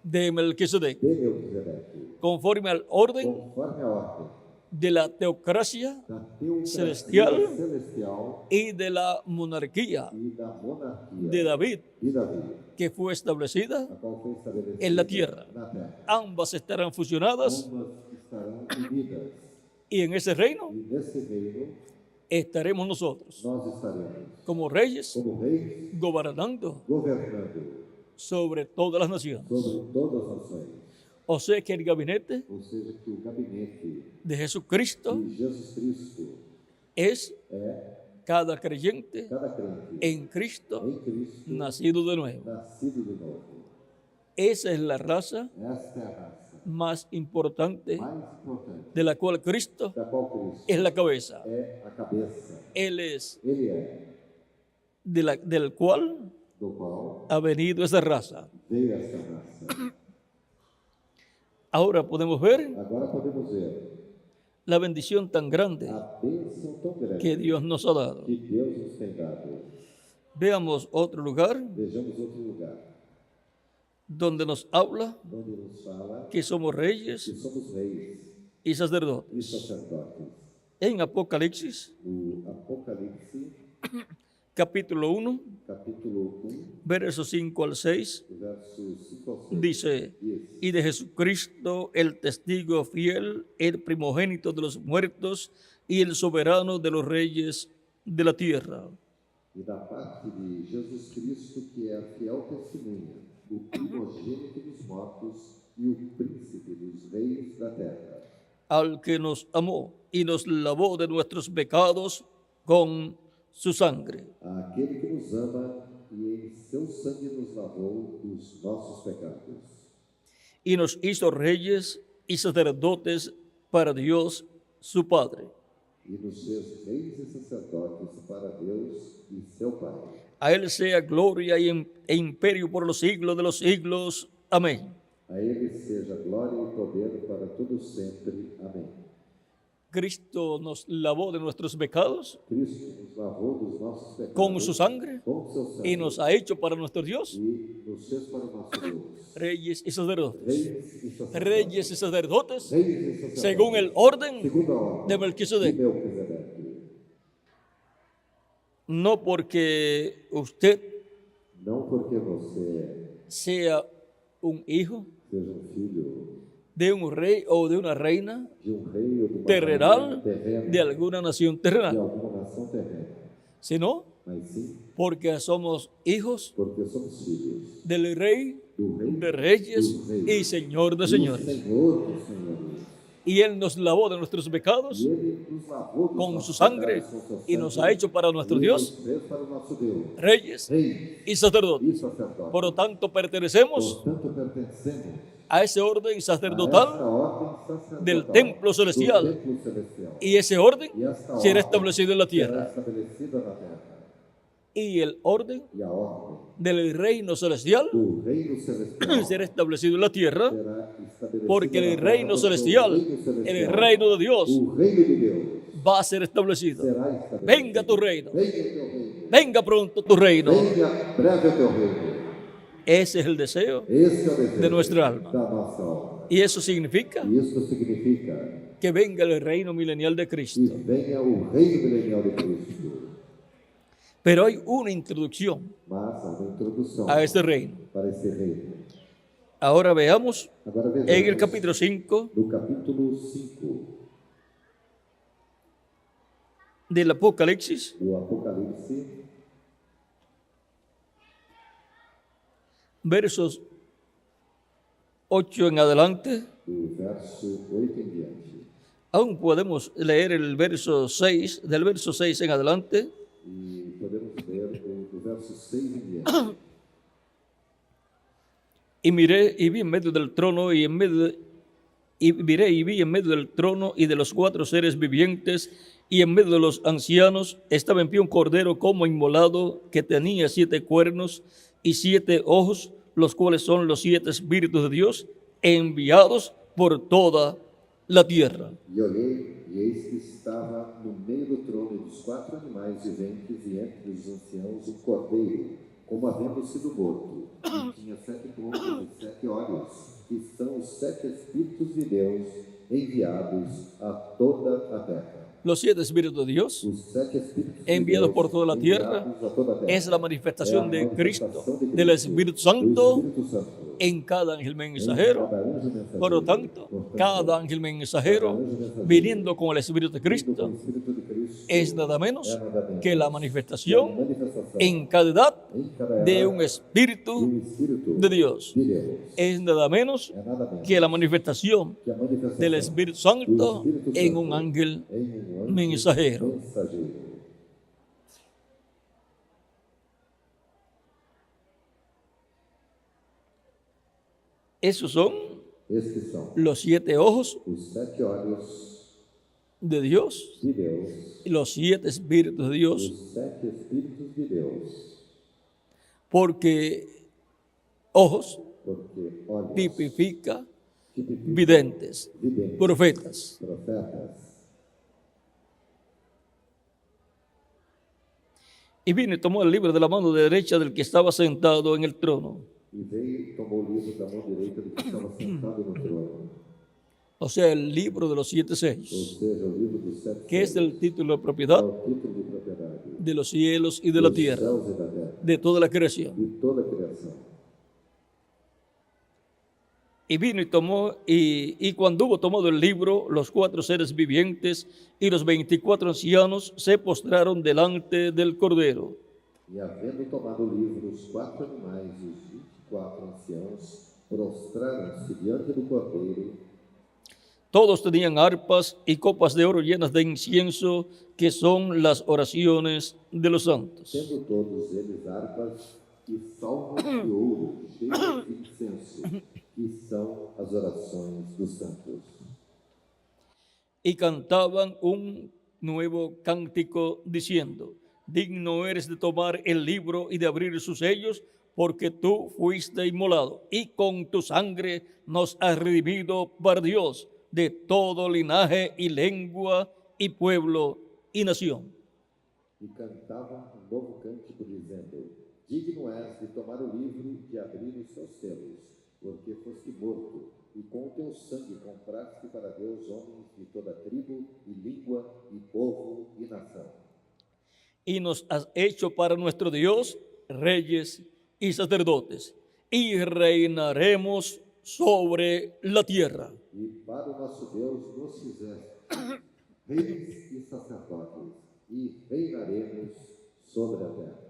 de Melquisedec, de Melquisedeque, conforme al orden conforme a ordem de la teocracia da teocracia Celestial celestial y de la monarquía e da monarquia de David, de Davi, que fue establecida a qual foi estabelecida en la tierra. na terra. Ambas estarán fusionadas Ambas estarão unidas y en ese reino e nesse reino estaremos nosotros nós estaremos como reyes como reis gobernando governando sobre todas las naciones. sobre todas as nações. O sea que el gabinete Ou seja, que o gabinete de Jesucristo de Jesus Cristo es é cada creyente cada crente en Cristo em Cristo nacido de nuevo. nascido de novo. Esa es la raza Esta é a raça más importante mais importante de la cual Cristo da qual Cristo es la cabeza. é a cabeça. Él es Ele é del cual do qual ha venido esa raza. veio esta raça. Ahora podemos ver Agora podemos ver la bendición tan grande a bênção tão grande que Dios nos ha dado. que Deus nos tem dado. Veamos otro lugar Vejamos outro lugar donde nos habla onde nos fala que somos que reyes somos reis y sacerdotes. e sacerdotes. En Apocalipsis, O Apocalipse, capítulo 1, capítulo 1, versos 5 al 6, versos 5 ao 6. dice, y de Jesucristo, el testigo fiel, el primogénito de los muertos y el soberano de los reyes de la tierra, E da parte de Jesus Cristo, que é a fiel testemunha, o primogênito dos mortos e o príncipe dos reis da terra, al que nos amó y nos lavó de nuestros pecados con su sangre, aquele que nos ama e em seu sangue nos lavou dos nossos pecados, y nos hizo reyes y sacerdotes para Dios su Padre. e nos fez reis e sacerdotes para Deus e seu Pai. A Él sea gloria e imperio por los siglos de los siglos. Amén. A Ele seja glória e poder para todos sempre. Amém. Cristo nos lavó de nuestros pecados Cristo nos lavou dos nossos pecados con su sangre com seu sangue y nos ha hecho para nuestro Dios e nos fez para o nosso Deus. reyes y sacerdotes. Reis Reyes e sacerdotes. y sacerdotes Reis e sacerdotes. según el orden Segundo a ordem de de Melquisedec. Melquisedeque. No porque usted Não porque você sea un hijo seja filho de un rey o de una reina de rei ou de uma terrenal rainha terrena de alguna nación de terrenal, alguma nação terrena, sino mas sim porque somos hijos porque somos filhos del Rey do Rei de Reyes dos reis y Señor de e señores. Senhor dos senhores. Y Él nos lavó de nuestros pecados E Ele nos lavou dos con nossos su sangre pecados com seu y nos ha sangue, hecho para nuestro e Dios nos fez para o nosso Deus, reyes reis y sacerdotes. e sacerdotes. Por lo tanto, pertenecemos Portanto, pertencemos a ese orden a esta sacerdotal ordem sacerdotal del templo celestial. do templo celestial. y ese orden E esta será ordem establecido en la será tierra. estabelecida na terra. Y el orden E a ordem del reino celestial do reino celestial será establecido en la tierra, será estabelecida porque na el terra, reino porque celestial, o reino celestial, el reino de Dios, o reino de Deus va a ser establecido. será estabelecido. Venga tu reino, Venga o teu reino. venga pronto tu reino. Venga breve o teu reino. Ese es el deseo. Esse é o desejo De nuestra alma. da nossa alma. Y eso significa E isso significa que venga el reino milenial de que Cristo. venha o reino milenial de Cristo. Pero hay una introducción Mas há uma introdução a este reino. para esse reino. Ahora veamos Agora vejamos en el capítulo 5 no capítulo 5 del Apocalipsis, do Apocalipse, versos 8 en adelante. do verso 8 em diante. Aún podemos leer el verso 6, del verso 6 en adelante. E podemos ler do verso 6 em diante. Y miré y vi en medio del trono y vi en medio del trono y de los 4 seres vivientes y en medio de los ancianos estaba en pie un cordero como inmolado que tenía 7 cuernos y 7 ojos, los cuales son los 7 espíritus de Dios enviados por toda la tierra. E olhei, e eis que estava no meio do trono e dos 4 animais viventes e entre os anciãos um cordeiro, como havendo sido morto, e tinha 7 bocas e 7 olhos, que são os 7 espíritus de Deus enviados a toda a terra. Los 7 espíritus de Dios Os 7 espíritus de enviados Deus por toda la tierra enviados a toda a terra. es la manifestación de Cristo, manifestação de del Cristo, Espíritu do Santo Espírito Santo. en cada ángel Em mensajero. cada anjo mensageiro. Por lo tanto, cada ángel mensajero viniendo con el Espíritu de com o Cristo Espírito de Cristo, es nada menos é nada menos que la que a manifestación manifestação en cada edad em cada de era un Espíritu do Espírito de Dios. de Deus. Es nada menos É nada menos que la manifestación que a manifestação del Espíritu do Santo Espírito en Santo un ángel em um anjo mensajero. mensageiro. Esos son Estes são los 7 ojos os 7 olhos de Dios, de Deus, y los 7 espíritus de Dios, os 7 espíritos de Deus, porque ojos porque olhos tipifica tipificam videntes, videntes, profetas. profetas. Y vino y tomó el libro de la mano derecha del que estaba sentado en el trono. E veio e tomou o livro da mão direita do que estava sentado no trono, O sea, el libro de los 7 ou sellos, seja, o livro dos 7 que es selos, el título de é propiedad o título de propriedade de los cielos y de la dos tierra, céus e da terra, de toda la creación. de toda a criação. Y vino y tomó, y cuando hubo tomado el libro, los 4 seres vivientes y los 24 ancianos se postraron delante del Cordero. E havendo tomado o livro, os 4 animais e os 24 anciãos prostraram-se diante do cordeiro. Todos tenían arpas y copas de oro llenas de incienso, que son las oraciones de los santos. Tendo todos eles harpas e salvas de ouro cheias de incenso, que são as orações dos santos. Y cantaban un nuevo cántico diciendo: digno eres de tomar el libro y de abrir sus sellos, porque tú fuiste inmolado y con tu sangre nos has redimido para Dios de todo linaje y lengua y pueblo y nación. E cantavam um novo cântico, dizendo: Digno és de tomar o livro e de abrir os seus selos, porque foste morto, e com o teu sangue compraste para Deus homens de toda tribo, e língua, e povo, e nação. Y nos has hecho para nuestro Dios reyes y sacerdotes, y reinaremos sobre la tierra. E para o nosso Deus nos fizeste reis e sacerdotes, e reinaremos sobre a terra.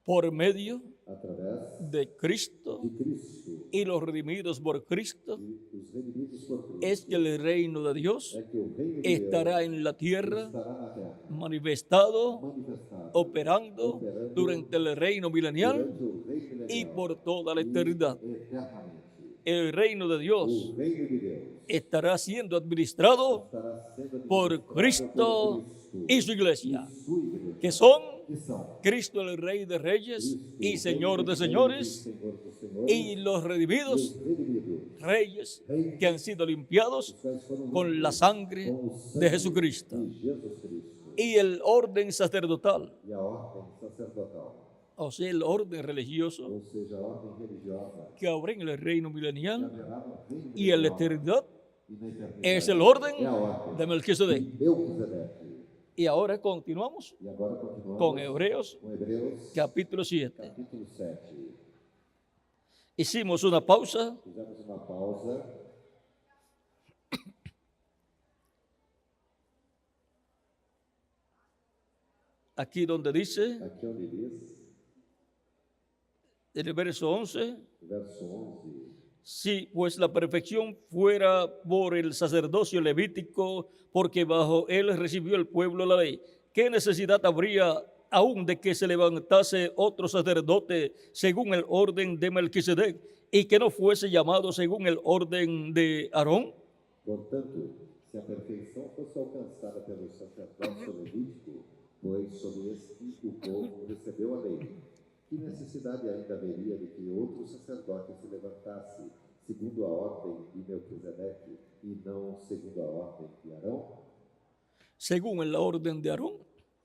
Por medio Através de Cristo de Cristo y los redimidos por Cristo, e os redimidos por Cristo, es que el reino de Dios é que o reino de estará Deus en la tierra estará na terra, manifestado, manifestado operando durante el reino milenial durante o reino y milenial por toda la eternidad. e eternamente. El reino de Dios O reino de Deus estará siendo administrado estará sendo por administrado Cristo por y su iglesia, Cristo e sua igreja, que son que são Cristo el Rey de Reyes Cristo, y Rei Señor de dos reis, Señores, Senhor dos senhores, y los e redimidos os redimidos, reyes que han sido limpiados os quais foram con la limpios sangre com o sangue de Jesucristo. de Jesus Cristo, Y el orden sacerdotal, e a ordem sacerdotal, o sea, el orden religioso ou seja, a ordem religiosa, que habrá en el reino que milenial haverá no reino y en la milenial eternidad, e na eternidade, es el orden é a ordem de Melquisedec. de Melquisedeque. Y ahora continuamos E agora continuamos con Hebreos com Hebreus, capítulo 7. capítulo 7. Hicimos una pausa Fizemos uma pausa aquí donde dice, aqui onde diz, en el verso 11, verso 11: si pues la perfección fuera por el sacerdocio levítico, porque bajo él recibió el pueblo la ley, ¿qué necesidad habría aún de que se levantase otro sacerdote según el orden de Melquisedec y que no fuese llamado según el orden de Aarón? Portanto, se a perfeição fosse alcançada pelo sacerdócio levítico, pois sobre este o povo recebeu a lei, que necessidade ainda haveria de que outro sacerdote se levantasse segundo a ordem de Melquisedeque e não segundo a ordem de Arão? Según el orden de Aarón,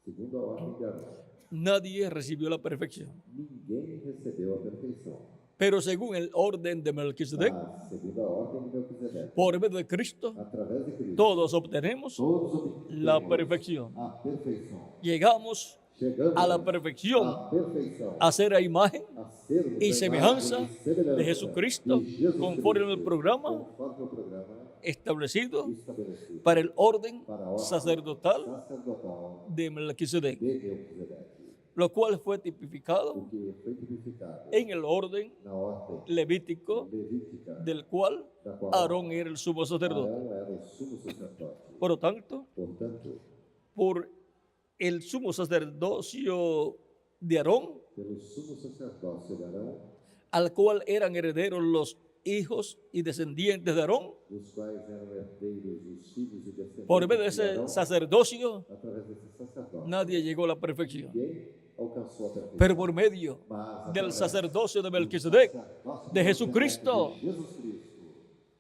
Segundo a ordem de Arão, nadie recibió la perfección, ninguém recebeu a perfeição. pero según el orden de Melquisedec, Mas, segundo a ordem de Melquisedeque, por medio de Cristo, através de Cristo, todos obtenemos todos obtemos la perfección. a perfeição. Llegamos Chegamos a la perfección, à perfeição, a ser a imagen a sermos y a semejanza imagem e semelhança de Jesucristo, de Jesus conforme al Cristo, programa conforme o programa establecido estabelecido para el orden para a ordem sacerdotal sacerdotal de Melquisedec, de Melquisedeque, lo cual fue tipificado o que foi tipificado en el orden na ordem levítico, levítica, del cual da qual Aarón era el sumo sacerdote. Arão era o sumo sacerdote. Por lo tanto, Portanto, por el sumo sacerdocio de Aarón, pelo sumo sacerdócio de Arão, al cual eran herederos los hijos y descendientes de Aarón, dos quais eram herdeiros os filhos e descendentes por medio de de Arão, ese sacerdocio, através desse sacerdote, nadie llegó a la perfección. ninguém alcançou a perfeição. Pero por medio Mas del através sacerdocio de do Melquisedec, sacerdócio de Jesucristo, de Jesus Cristo,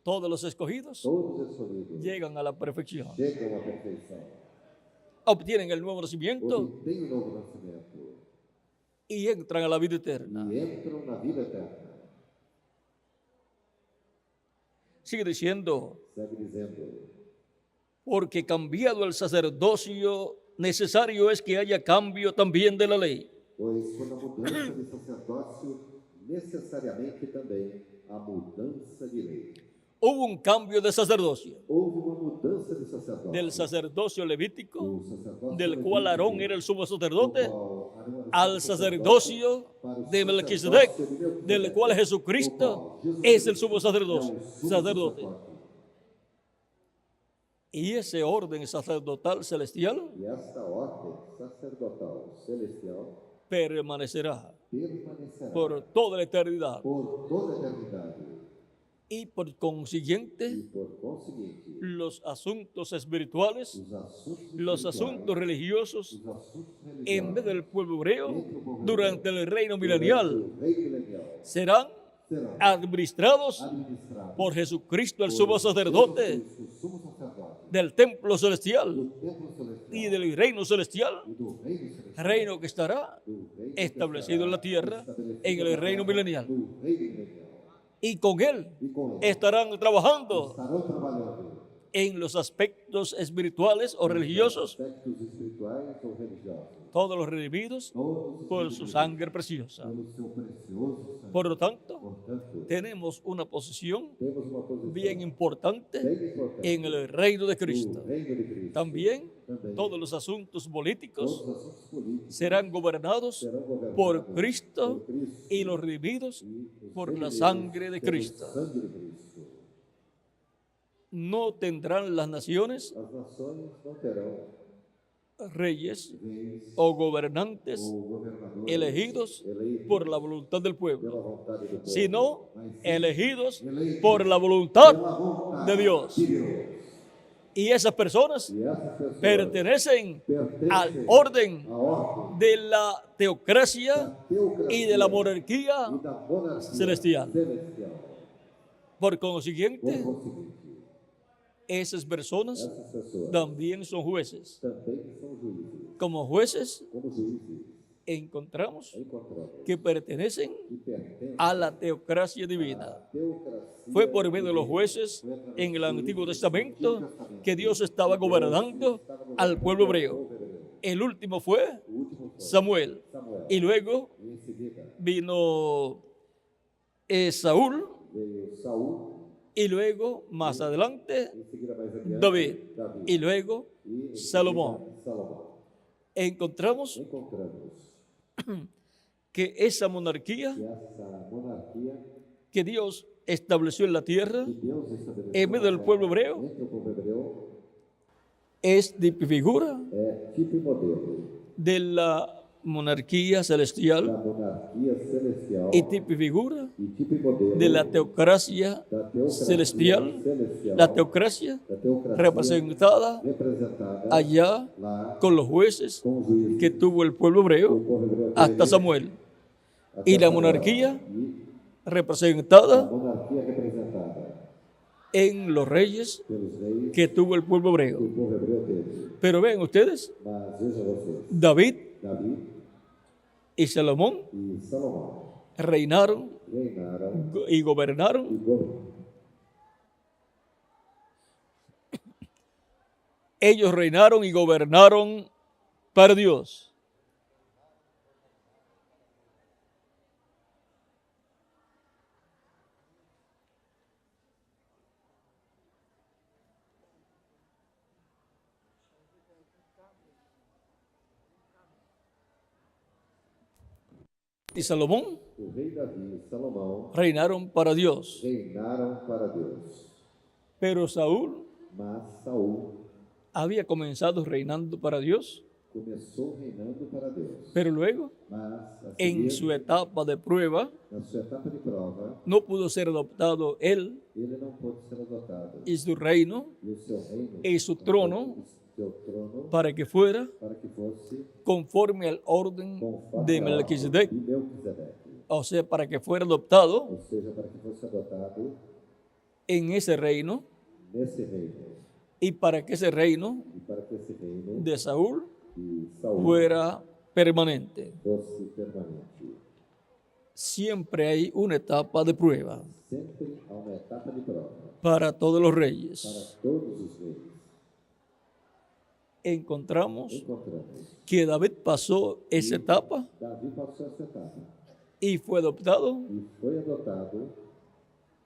todos los escogidos todos escolhidos llegan a la perfección. chegam à perfeição, Obtienen el nuevo nacimiento obtêm o novo nascimento y entran a la vida eterna. e entram na vida eterna. Sigue diciendo, Segue dizendo, porque cambiado el sacerdocio, necesario es que haya cambio también de la ley. pois com a mudança de sacerdócio, necessariamente também a mudança de lei. Hubo un cambio de sacerdocio, Houve uma mudança de sacerdócio. del sacerdocio levítico, do sacerdócio del cual levítico, Aarón era el sumo sacerdote, do qual Arão era o al sumo sacerdocio para o de Melquisedec, sacerdócio de Melquisedec, del cual Jesucristo do qual Jesus es el Cristo sumo é o sacerdote. sumo sacerdote. sacerdote. Y ese orden sacerdotal celestial E esta ordem sacerdotal celestial permanecerá permanecerá por toda la eternidad. por toda a eternidade. Y por E consiguiente, por conseguinte, los asuntos espirituales, os assuntos los espirituais, asuntos religiosos os assuntos en religiosos vez del pueblo hebreo durante el reino milenial do reino milenial serán serão administrados administrados por Jesucristo, el por sumo sacerdote, Jesus Cristo, sumo del templo celestial do templo celestial y del reino celestial, e do reino celestial, reino que estará do reino establecido en la tierra, estabelecido en el na reino terra, milenial. no reino milenial. Y con él E com ele estarán trabajando estarão trabalhando en los aspectos espirituales o religiosos aspectos espirituais ou religiosos, todos los redimidos todos por su sangre preciosa. pelo seu precioso sangue. Por lo tanto, Portanto, tenemos una posición temos uma posição bien importante bem importante en el reino de no Cristo. reino de Cristo. También Também, todos los asuntos todos políticos os assuntos políticos serán gobernados serão governados por Cristo por Cristo y los redimidos e os por la redimidos sangre de pelo Cristo. sangue de Cristo. No tendrán las naciones As nações não terão reyes reis o gobernantes ou governadores elegidos por la voluntad del pueblo, pela vontade do povo, sino mas sim elegidos eleitos por la voluntad pela vontade de Dios. de Deus. Y esas personas E essas pessoas pertenecen pertencem al orden à ordem de la teocracia da teocracia y de la monarquía e da monarquia celestial. celestial. Por Por consiguiente, conseguinte, esas personas essas pessoas también son jueces. também são juízes. Como jueces Como juízes, encontramos encontramos que pertenecen que pertencem a la teocracia divina. à teocracia. Fue por medio de los jueces en el Antiguo Testamento que Dios estaba gobernando al pueblo hebreo. El último fue O último foi Samuel. Samuel. Y luego E em seguida vino Saúl. veio Saul. Y luego, más adelante, Em seguida, mais adiante, David. Davi. Y luego, E em seguida, Salomão. Salomão. encontramos Encontramos que esa monarquía que essa monarquia que Dios estableció en la tierra que Deus estabeleceu en medio del na pueblo terra, hebreo entre o povo hebreu es figura é tipo e modelo de la monarquía da celestial monarquia celestial y figura e tipo e modelo de la teocracia da teocracia celestial, celestial, la teocracia da teocracia representada representada allá lá con los jueces com os juízes que tuvo el pueblo o hebreo povo hebreu hasta teve, Samuel, até y la Samuel. monarquía E a representada monarquia representada en los reyes pelos reis que tuvo el pueblo que hebreo. o povo hebreu teve. Pero vean ustedes, Mas vejam vocês, David Davi y Salomón e Salomão reinaron reinaram y gobernaron e governaram. ellos reinaron y gobernaron para Dios. Y Salomón O rei Davi e Salomão reinaron para Dios. reinaram para Deus. Pero Saúl Mas Saul había comenzado reinando para Dios, começou reinando para Deus. pero luego, Mas a en seguir, su etapa de prueba, na sua etapa de prova, no pudo ser adoptado él ele não pôde ser adotado. y su reino E o seu reino, y su trono o seu trono, para que fuera para que fosse conforme al orden conforme de ao Melquisedec, de Melquisedeque. o sea, para que fuera adoptado Ou seja, para que fosse adotado en ese reino nesse reino. y para que ese reino E para que esse reino de Saúl de Saul fuera permanente. fosse permanente. Siempre hay una etapa de prueba Sempre há uma etapa de prova para todos los reyes. para todos os reis. Encontramos Encontramos. que David pasó esa etapa Davi passou essa etapa y fue adoptado e foi adotado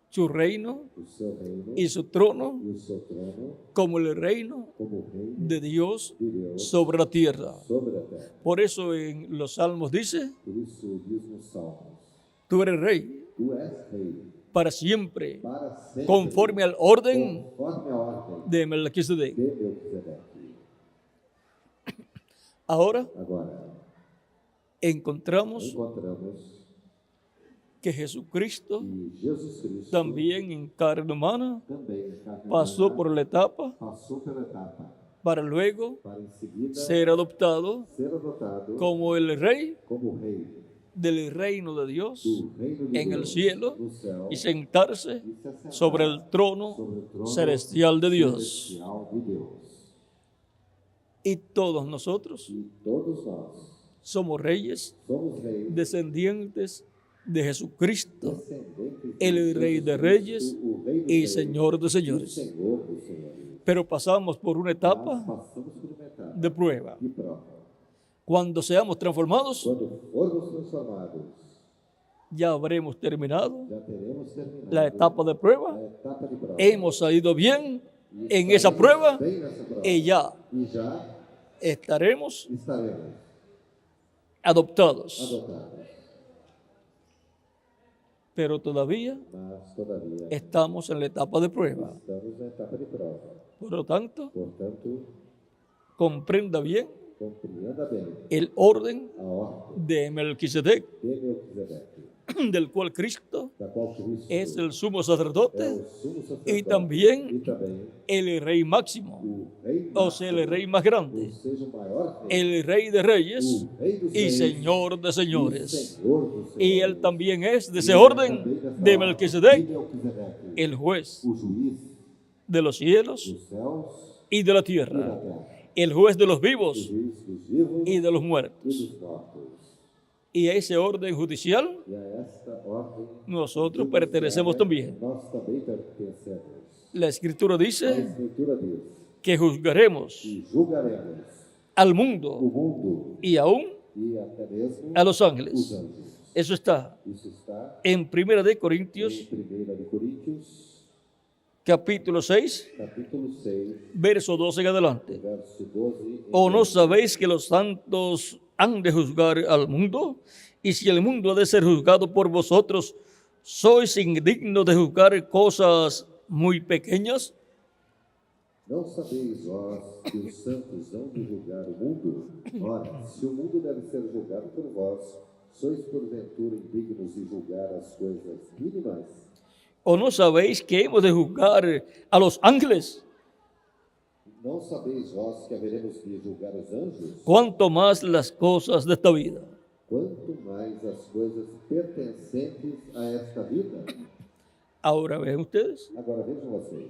su reino o seu reino y su trono e o seu trono como el reino como reino de Dios de Deus sobre la tierra. sobre a terra. Por eso en los salmos dice, Por isso diz nos Salmos, tú eres rey tu és rei para siempre, para sempre, conforme al orden conforme a ordem de Melquisedec. de Melquisedeque. Ahora Agora, encontramos encontramos que Jesucristo que Jesus Cristo también en carne humana também em carne pasó humana, por la etapa passou pela etapa para luego para em seguida ser adoptado ser adotado como el rey como rei del reino de Dios do reino de en el Deus cielo no céu y sentarse e se sobre el trono sobre el trono celestial de Dios. celestial de Deus. Y todos nosotros E todos nós somos reyes, somos reis, descendientes de Jesucristo, descendentes el de Rey de Jesus Reyes Cristo, o Rei dos y reis, Señor de e señores. Senhor dos senhores. Pero pasamos por una Mas etapa passamos por uma etapa de prueba. de prova. Cuando seamos transformados, Quando formos transformados, ya habremos terminado já teremos terminado la etapa de prueba. a etapa de prova. Hemos salido bien E en esa estaremos prueba bem nessa prova. y ya E já estaremos estaremos adoptados. adotados. Pero todavía Mas, todavia, estamos en la etapa de prueba. estamos na etapa de prova. Por lo tanto, Portanto, comprenda bien compreenda bem el orden a ordem de Melquisedec, de Melquisedeque, del cual Cristo da qual Cristo es el sumo é sacerdote o sumo sacerdote y también e também el rey máximo, o rei o sea, el rey más ou grande, seja, o maior rei, el rey de reyes o rei dos y reis señor de e señores. senhor dos Y senhores. él también es de ese E ele orden também dessa de ordem Melquisedec, de Melquisedeque, el juez o juiz de los cielos dos céus y de la e da tierra, terra, el juez de los o vivos juiz dos vivos y de los e muertos. dos mortos. Y a ese orden judicial E a esta ordem nosotros pertenecemos también. nós também pertencemos. La escritura A dice Escritura diz que juzgaremos que julgaremos al o mundo mundo y aún e até mesmo a los os ángeles. anjos. Eso está Isso está en 1 de em Corintios 1 de Coríntios, capítulo 6, capítulo 6, verso 12 en adelante. verso 12. em ¿O no diante. sabéis que los santos han de juzgar al mundo? Y si el mundo ha de ser juzgado por vosotros, ¿sois indignos de juzgar cosas muy pequeñas? Não sabeis vós que os santos hão de julgar o mundo? Ora, se o mundo deve ser julgado por vós, sois porventura indignos de julgar as coisas mínimas? ¿O no sabéis que hemos de juzgar a los ángeles? Não sabeis vós que haveremos de julgar os anjos? Cuanto más las cosas de esta vida. Quanto mais as coisas pertencentes a esta vida. Ahora ven ustedes, Agora vejam vocês,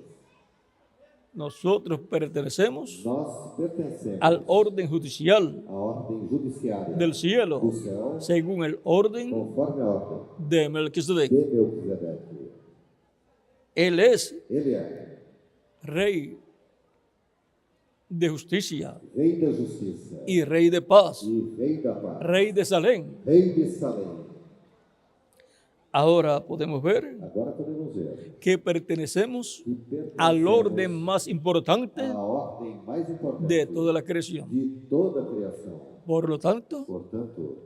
nosotros pertenecemos nós pertencemos al orden judicial à ordem judiciária del cielo, do céu, según el orden conforme a ordem de Melquisedec. de Melquisedeque. Él es Ele é rey de justicia Rei da justiça y rey de paz, e Rei da paz, rey de Salem. Rei de Salém. Ahora podemos ver Agora podemos ver que pertenecemos que pertencemos al orden más importante à ordem mais importante de toda la creación. de toda a criação. Por lo tanto, Portanto,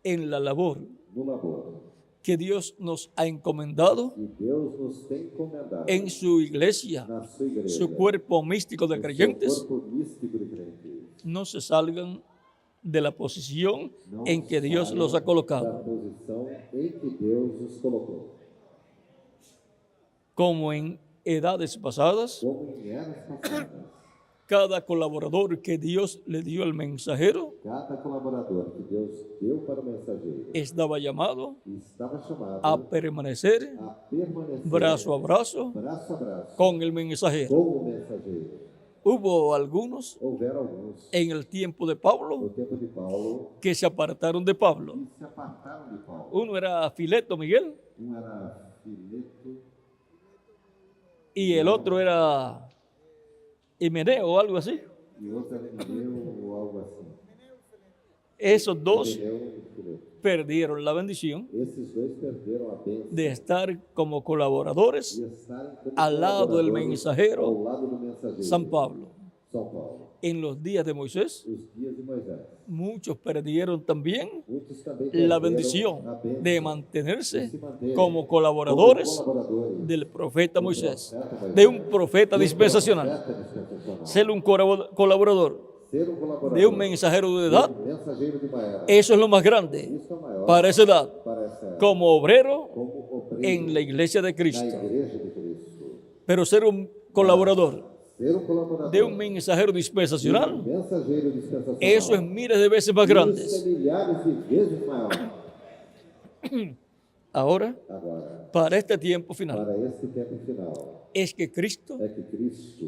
en la labor no labor que Dios nos ha encomendado que Deus nos tem encomendado en su iglesia, na sua igreja, su cuerpo místico de no seu creyentes, corpo místico de crentes, no se salgan de la posición não en que Dios saiam los ha da colocado. posição em que Deus os colocou. Como en edades pasadas, Como em eras passadas, cada colaborador que Dios le dio al mensajero cada colaborador que Deus deu para o mensageiro estaba llamado estava chamado a permanecer a permanecer brazo a brazo braço a braço con el mensajero. com o mensageiro. Hubo algunos Houveram alguns, en el tiempo de no Pablo, tempo de Paulo, que se apartaron de Pablo. que se apartaram de Paulo. Uno era Fileto Miguel Era Fileto y el otro era Himeneo o algo así. e outro era Emineu ou algo assim. Esos dos Emineu e Fileto. perdieron la bendición Esses dois perderam a bênção de estar como colaboradores de estarem como al lado del colaboradores mensajero ao lado do mensageiro, San Pablo. São Paulo. En los días de Moisés, Os dias de Moisés. muchos perdieron también Muitos também la perderam bendición a bênção de mantenerse de se manterem como colaboradores colaboradores del profeta do Moisés, profeta Moisés, de un profeta do dispensacional. profeta dispensacional. Ser un colaborador Ser colaborador de un mensajero de edad, um mensageiro de uma era. eso es lo más grande Isso é o maior para esa edad, para essa era. como obrero Como obreiro en la iglesia de na Cristo. igreja de Cristo. Pero ser un colaborador Ser colaborador de un mensajero dispensacional, mensageiro dispensacional. eso es miles de veces más Isso grandes. é milhares de vezes maior. ahora, agora, para este tiempo final, para este tempo final, es que Cristo é que Cristo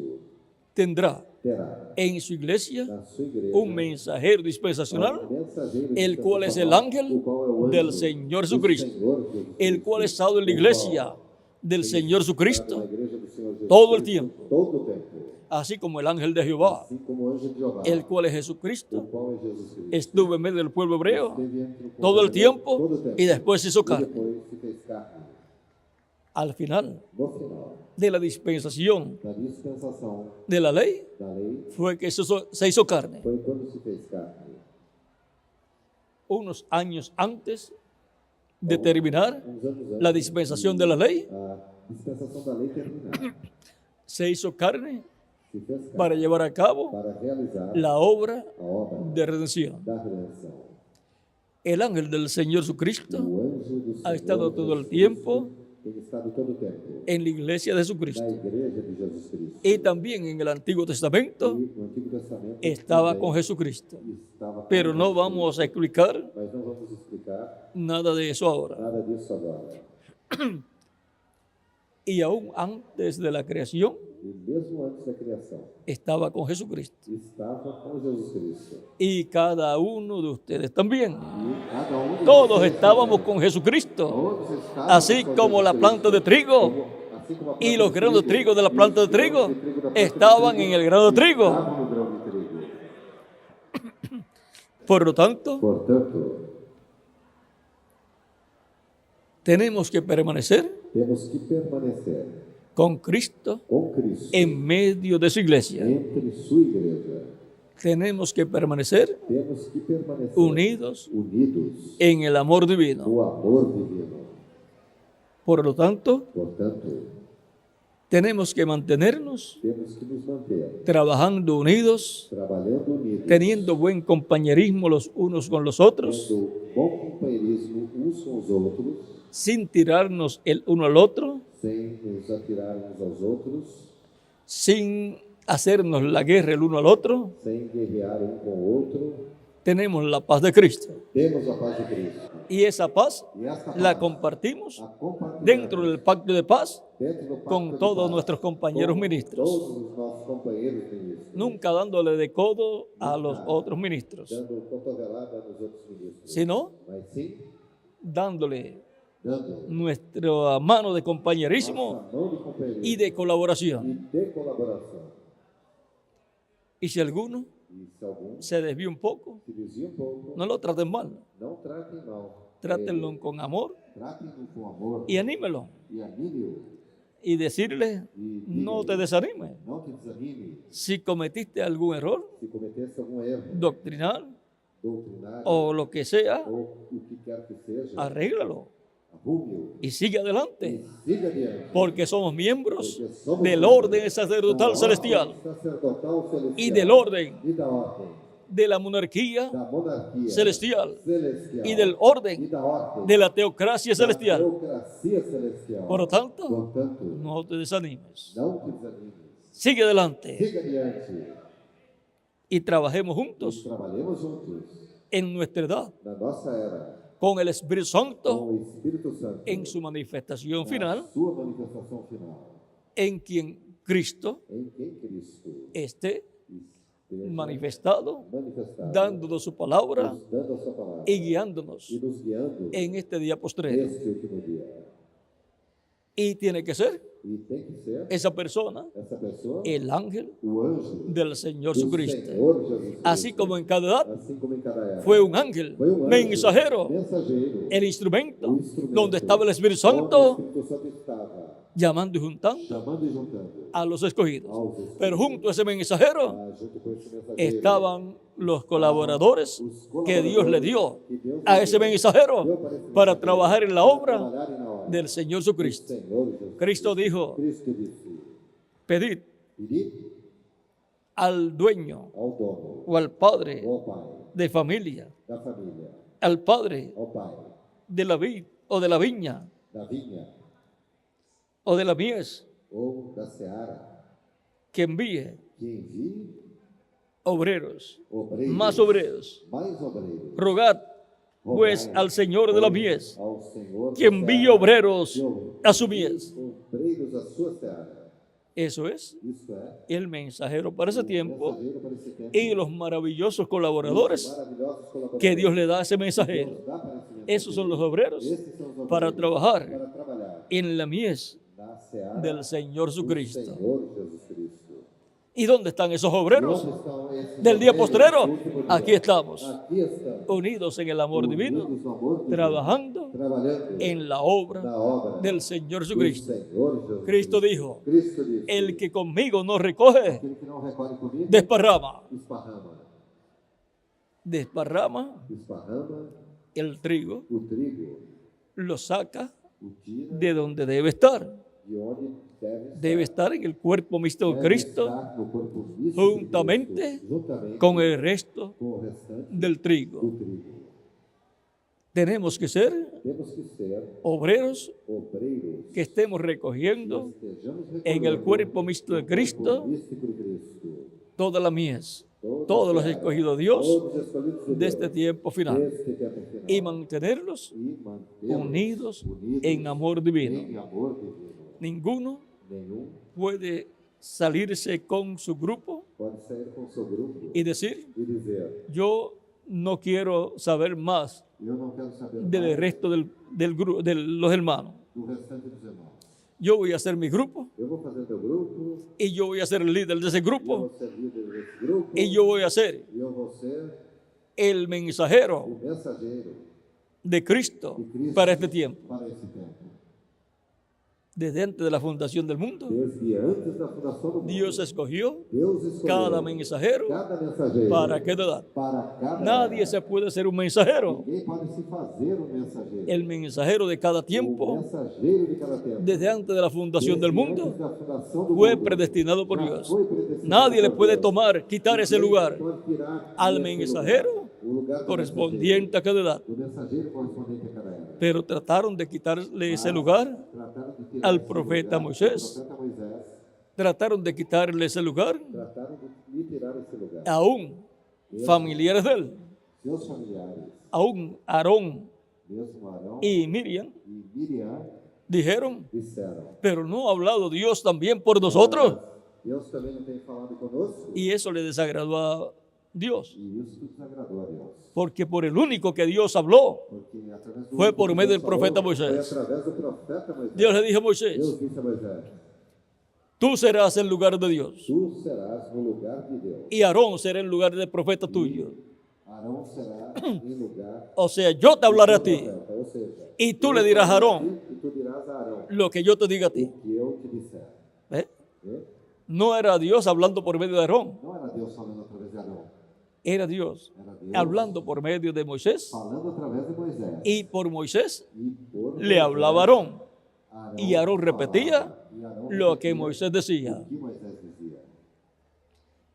tendrá terá en su iglesia na sua igreja un mensajero dispensacional, um mensageiro el cual es el dispensacional, ángel o qual é o del anjo Señor do Jesucristo, Senhor Jesus el cual ha Cristo, estado en la o iglesia qual del tem Señor estado Jesucristo na igreja do Senhor Jesus todo el Cristo tiempo, todo o tempo, así como el ángel de Jehová, assim como o anjo de Jeová, el cual es o Jesucristo, qual é Jesus Cristo, estuvo en medio del pueblo hebreo esteve entre o povo todo el hebreu tiempo todo o tempo, y después se hizo e carne. depois se fez carne. Al final No final de la dispensación da dispensação de la ley da lei, fue que se hizo carne. foi quando se fez carne. Unos años antes de terminar Uns anos antes la dispensación de la ley, a dispensação da lei terminar, se hizo carne se fez carne para llevar a cabo para realizar la obra a obra de redención. da redenção. El ángel del Señor Jesucristo O anjo do ha Senhor estado todo el Jesus tiempo Cristo tem estado todo o tempo en la iglesia de na Jesucristo. igreja de Jesus Cristo. Y también en el Antiguo Testamento E no Antigo Testamento estaba também con Jesucristo. estava com Pero no Jesus vamos a explicar Cristo. Mas não vamos explicar nada de eso ahora. nada disso agora. Y aún antes de la creación E mesmo antes da criação, estaba con Jesucristo. estava com Jesus Cristo. Y cada uno de ustedes también. E cada um de Todos vocês estábamos também. con Jesucristo. Todos estavam Así com como Jesus la Cristo. planta de trigo Así como a planta y los de granos de trigo de la y planta de los granos trigo de trigo da planta de estaban trigo en el grano de trigo. estavam no grão de trigo. Por lo tanto, Portanto, tenemos que permanecer temos que permanecer con Cristo com Cristo en medio de su iglesia. entre sua igreja. Tenemos que permanecer Temos que permanecer unidos unidos en el amor divino. no amor divino. Por lo tanto, Portanto, tenemos que mantenernos temos que nos manter trabajando unidos, trabalhando unidos, teniendo buen compañerismo los unos con los otros, tendo bom companheirismo uns com os outros, sin tirarnos el uno al otro, sem nos atirar uns aos outros, sin hacernos la guerra el uno al otro. sem guerrear um com o outro. Tenemos la paz de Cristo. Temos a paz de Cristo. Y esa paz E esta paz la compartimos a compartilhar dentro del pacto de paz dentro do pacto con de todos paz, nuestros compañeros com ministros. Todos os nossos companheiros ministros. Nunca dándole de codo a los otros ministros, Dando cotovelada nos outros ministros. sino Mas sim, dándole dando nuestra mano de compañerismo nossa mão de companheirismo y de colaboración. e de colaboração. Y si alguno E se algum se desvía un poco, se desvia um pouco, no lo traten mal, não tratem mal. trátenlo con amor Tratem-no com amor y anímelo. e anime-o. Y decirle, E no te diga-lhe, desanimes. não te desanime. Si cometiste algún error Se cometesse algum erro doctrinal doutrinário o lo que sea, ou o que quer que seja, arréglalo arrume-o y sigue e adelante, siga adiante. porque somos miembros Porque somos del miembros orden sacerdotal da celestial ordem sacerdotal celestial y del orden e da ordem de la monarquía da monarquia celestial celestial y del e orden da ordem de la teocracia da celestial. teocracia celestial. Por lo tanto, Portanto, no te desanimes. não te desanimes. Sigue adelante Siga adiante y trabajemos e juntos trabalhemos juntos en nuestra edad na nossa era con el Espíritu Santo com o Espírito Santo en su manifestación na final, sua manifestação final, en quien Cristo em quem Cristo esté esteja manifestado, manifestado, dándonos su palabra nos dando a sua palavra y guiándonos e nos guiando en este día postrero. neste último dia. Y tiene que ser E tem que ser esa persona essa pessoa, el ángel o anjo del Señor do Jesucristo. Senhor Jesus Cristo. Así como en cada edad Assim como em cada era. fue un ángel Foi um anjo, mensajero, mensageiro, el instrumento o instrumento, donde estaba el Espíritu onde Santo o Espírito Santo estava, llamando y juntando chamando e juntando a los escogidos. aos escolhidos. Pero junto a ese mensajero Junto com esse mensageiro, estaban los colaboradores que Dios le dio que Deus a lhe ese deu mensajero para esse para mensageiro, trabajar en la obra trabalharem na obra del Señor do Jesucristo. Senhor Jesus Cristo dijo, Cristo disse: pedid Pedid al dueño ao dono, o al padre ao pai de familia, da família, al padre ao pai de la vid o de la viña da vinha o de la mies, ou da seara, que envíe que envie obreros, obreiros, más obreros. mais obreiros. Rogad pues al Señor de la mies, ao Senhor que envíe obreros a su mies. obreiros à sua seara. Eso es Isso é el mensajero para ese tiempo mensageiro para esse tempo. y los maravillosos colaboradores Maravilhosos colaboradores que Dios le da a ese que mensajero. Deus dá para esse mensageiro. Esos son los obreros Esses são os para obreiros trabajar para trabalhar en la mies na seara del Señor do Jesucristo. Senhor Jesus Cristo. ¿Y dónde están esos E obreros? onde estão esses Del día obreiros postrero, do último dia? aquí estamos, Aqui estamos, unidos en el amor divino, unidos no amor divino, trabajando trabalhando en la obra na obra del Señor do Jesucristo. Senhor Jesus Cristo dijo, Cristo disse, el que conmigo no recoge, aquele que não recolhe comigo, desparrama. esparrama Desparrama el trigo, o trigo, lo saca o tira de donde debe estar. de onde Debe estar en el cuerpo místico de deve Cristo, estar no corpo místico de juntamente Cristo, juntamente con el resto com o restante del trigo. do trigo. Tenemos que ser Temos que ser obreros obreiros que estemos recogiendo que estejamos en el recolhendo cuerpo místico de no Cristo corpo místico de Cristo. toda la mies, todos los escogidos de Dios Todos os escolhidos de de este Deus, tiempo final deste tempo final. y mantenerlos E mantê-los unidos unidos en amor divino. em amor divino. Ninguno Nenhum puede salirse con su grupo pode sair com seu grupo y decir, e dizer, yo no quiero saber más eu não quero saber del mais resto de los hermanos. do restante dos irmãos. Yo voy a hacer mi grupo Eu vou fazer meu grupo, y yo voy a ser el líder de ese eu grupo vou ser líder desse grupo, y yo voy a ser e eu vou ser el mensajero o mensageiro de Cristo de Cristo para este tiempo. para esse tempo. Desde antes de la fundación del mundo, Desde antes da fundação do mundo, Dios escogió Deus escolheu cada mensajero cada mensageiro para qué edad. para cada Nadie se puede ser un mensajero. Ninguém pode se fazer um mensageiro. El mensajero de cada O tiempo, mensageiro de cada tempo. desde antes de la fundación del Desde antes mundo, da fundação do fue mundo, predestinado por já Dios. foi predestinado Nadie le por puede Deus. tomar, quitar ese Ninguém lugar pode tirar al esse mensajero lugar, o lugar do correspondiente a cada edad. mensageiro, o mensageiro correspondente a cada era. Pero trataron de quitarle ese lugar, Trataram de tirar al esse profeta lugar, Moisés. ao profeta Moisés, trataron de quitarle ese lugar trataram de lhe tirar esse lugar. aún familiares de él, Seus familiares, aún Aarón mesmo Arão y Miriam, e Miriam, dijeron, disseram, pero no ha hablado Dios también por nosotros. Deus também não tem falado conosco? Y eso le desagradó a Dios, E isso desagradou a Deus. porque por el único que Dios habló Porque através do fue único por que medio del Deus falou, profeta foi Moisés. através do profeta Moisés. Dios le dijo a Moisés, Deus disse a Moisés, tú serás el lugar de Dios tu serás no lugar de Deus. y Aarón será el lugar del profeta tuyo. Arão será em lugar O sea, yo te hablaré a do ti profeta. Ou seja, y tú le dirás a Aarón e tu dirás a Arão lo que yo te diga a ti. o que eu te disser. ¿Ves? Vê? No era Dios hablando por medio de Aarón, Não era Deus falando através de Arão. era Dios Era Deus hablando por medio de Moisés falando através de Moisés. y por Moisés E por le hablaba a Aarón Arão y Aarón repetía falava, e Arão lo que repetia Moisés decía. o que Moisés dizia.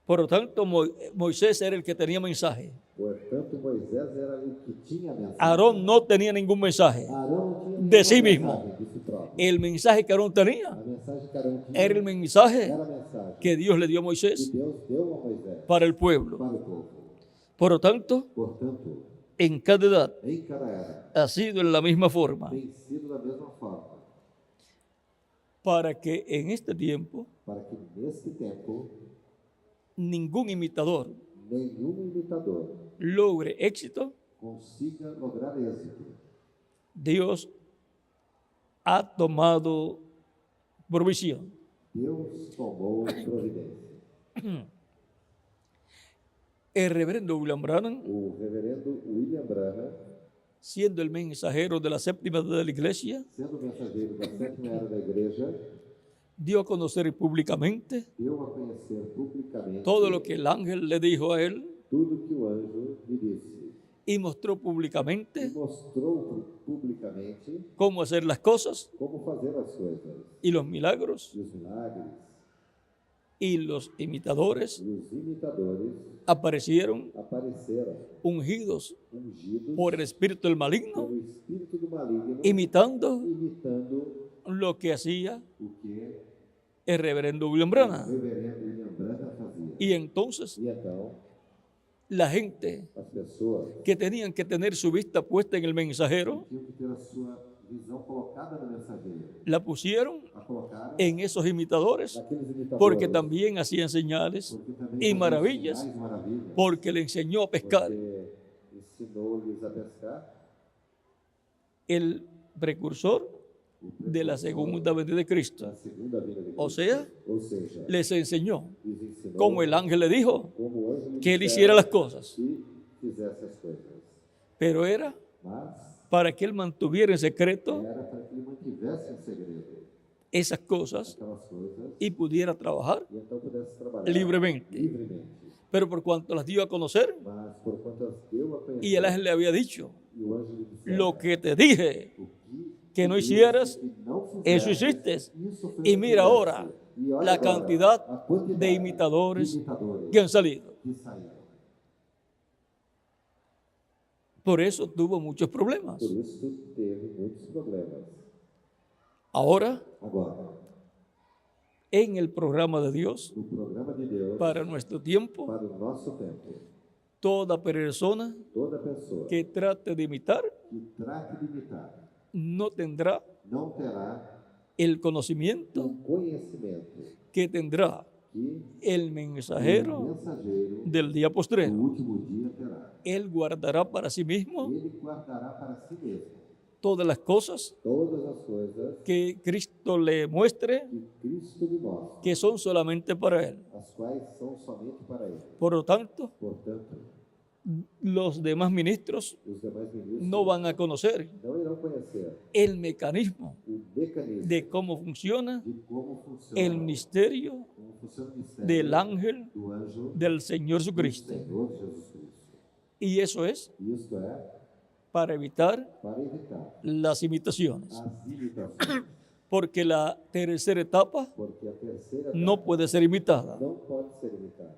Por lo tanto, Moisés era el que tenía mensaje. Portanto, Moisés era o que tinha a mensagem. Aarón no tenía ningún mensaje Arão não tinha de sí nenhuma mismo. mensagem de si próprio. El mensaje que Aarón tenía A mensagem que Arão tinha era el mensaje era a mensagem que Dios le dio a que Moisés Deus deu a Moisés para el pueblo. para o povo. Por lo tanto, Portanto, en cada edad em cada era, ha sido en la misma forma tem sido da mesma forma, para que en este tiempo para que neste tempo ningún imitador nenhum imitador logre éxito. consiga lograr êxito. Dios ha tomado provisión. Deus tomou providência. El reverendo William Branham, O reverendo William Branham, siendo el mensajero de la séptima edad de la iglesia, sendo mensageiro da sétima era da igreja, dio a conocer públicamente deu a conhecer publicamente todo lo que el ángel le dijo a él tudo que o anjo lhe disse. y mostró E públicamente mostrou publicamente cómo hacer las cosas como fazer as coisas. y los milagros, E os milagres y los imitadores e os imitadores aparecieron apareceram ungidos ungidos por el espíritu del maligno, pelo espírito do maligno, imitando imitando lo que hacía o que el reverendo William o Branham. reverendo William Branham fazia. Y entonces E então, la gente As pessoas que tenían que tener su vista puesta en el mensajero, tinham que ter a sua visão colocada no mensageiro, la pusieron a colocar en esos imitadores, naqueles imitadores, porque también hacían señales porque também y faziam maravillas, sinais e maravilhas, porque le enseñó a pescar. porque ensinou-lhes a pescar. El precursor de la segunda venida de Cristo. Na segunda vinda de Cristo. O sea, Ou seja, les enseñó, lhes ensinou como el ángel le dijo, como o anjo lhe que él dissera hiciera las cosas, que fizesse as coisas. pero era Mas para que él mantuviera en secreto era para que ele mantivesse em segredo esas cosas aquelas coisas y pudiera trabajar e então pudesse trabalhar libremente. livremente. Pero por cuanto las dio a conocer, Mas por quanto as deu a conhecer, y el ángel le había dicho, e o anjo lhe dissera, lo que te dije o que no tu hicieras, disse que não eso fizesses, hiciste. isso foi o Y que mira fizeste. ahora E olha la agora cantidad a quantidade de imitadores de imitadores que han salido. que saíram. Por eso tuvo muchos problemas. Por isso teve muitos problemas. Ahora, Agora, en el programa de Dios, no programa de Deus, para nuestro tiempo, para o nosso tempo, toda persona toda pessoa que trate de imitar que trate de imitar no tendrá não terá el conocimiento o conhecimento que tendrá que el o mensajeiro mensageiro del día do postrero. último dia terá. Él guardará para sí mismo Ele guardará para si mesmo todas las cosas todas as coisas que Cristo le muestre que Cristo lhe mostra, que son solamente para Él. as quais são somente para ele. Por lo tanto, Portanto, los demás ministros os demais ministros no van a conocer não irão conhecer el mecanismo o mecanismo de cómo funciona de como funciona el ministerio como funciona o mistério del ángel do anjo del Señor do Jesucristo. Senhor Jesus Cristo. Y eso es Isto é para evitar para evitar las imitaciones. as imitações, Porque la tercera etapa porque a terceira no etapa puede ser imitada. não pode ser imitada,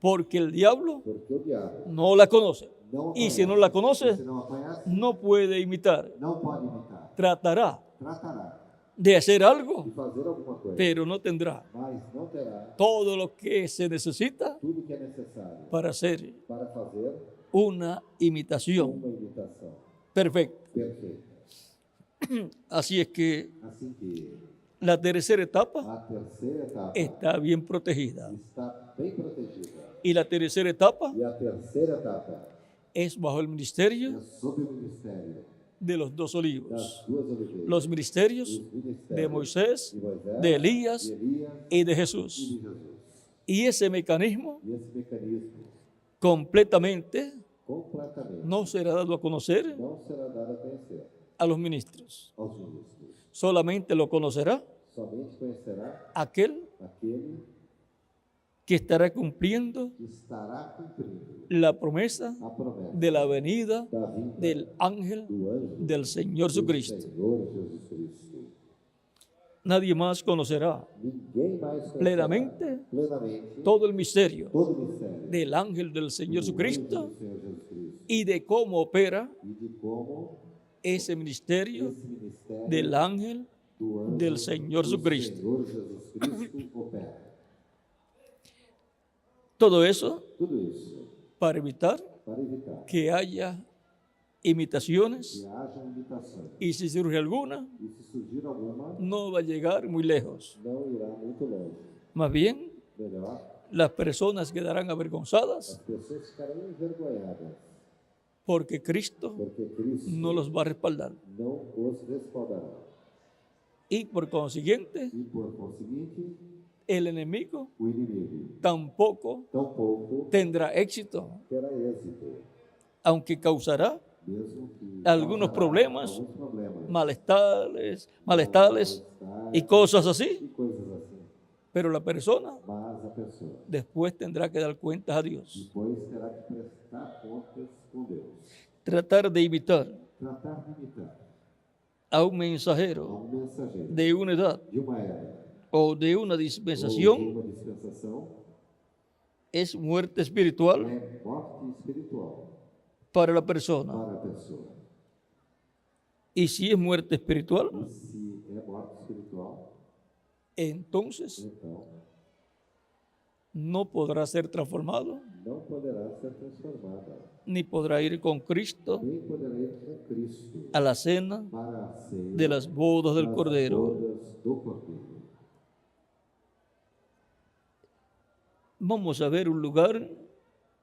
Porque el diablo porque o diabo no la conoce. não Y a si no conhece. la E conoce, se não a conhece, no puede imitar. não pode imitar. Tratará Tratará de hacer de algo, fazer alguma coisa, pero no tendrá mas não terá todo lo que se necesita tudo que é necessário para hacer para fazer una imitación uma imitação perfecta. perfeita. Así es que Assim que la tercera etapa a terceira etapa está bien protegida. está bem protegida. Y la tercera etapa E a terceira etapa es bajo el ministerio é sob o ministério de los dos olivos. das duas oliveiras. Los ministerios Os ministérios de Moisés, de Moisés, de Elías de Elias y de e Jesús. de Jesus. Y ese mecanismo E esse mecanismo completamente completamente no será dado a conocer não será dado a conhecer a los ministros. aos ministros. Solamente lo conocerá Somente conhecerá aquel aquele que estará cumpliendo que estará cumprindo la promesa a promessa de la venida da vinda del ángel do anjo del Señor do Jesucristo. Senhor Jesus Cristo. Nadie más conocerá Ninguém mais conhecerá plenamente plenamente todo el misterio todo o mistério del ángel del Señor do Jesucristo anjo do Senhor Jesus Cristo y de cómo opera e de como ese ministerio esse ministério del ángel do anjo del Señor do Jesucristo. Senhor Jesus Cristo opera. Todo eso Tudo isso para evitar para evitar que haya imitaciones, que haja imitação. y si surge alguna, E se surgir alguma, no va a llegar muy lejos. não irá muito longe. Más bien, Melhor, las personas quedarán as avergonzadas pessoas ficarão envergonhadas, porque Cristo porque Cristo no los va a respaldar. não os respaldará. Y por consiguiente, E por conseguinte, el enemigo o inimigo tampoco tampouco tendrá éxito, terá êxito, aunque causará mesmo que algunos causará problemas, alguns problemas, malestares malestares y cosas así, e coisas assim. pero la persona Mas a pessoa después tendrá que dar cuentas a Dios. depois terá que prestar contas com Deus. Tratar de imitar Tratar de imitar a un a mensajero mensageiro de una edad de uma era o de una ou de dispensación uma dispensação es muerte espiritual é morte espiritual para la persona. para a pessoa. Y si es muerte espiritual, E se é morte espiritual, entonces então no podrá ser transformado, não poderá ser transformada, ni podrá ir con Cristo nem poderá ir com Cristo a la cena para a ceia de las bodas del das Cordero. bodas do Cordeiro. Vamos a ver un lugar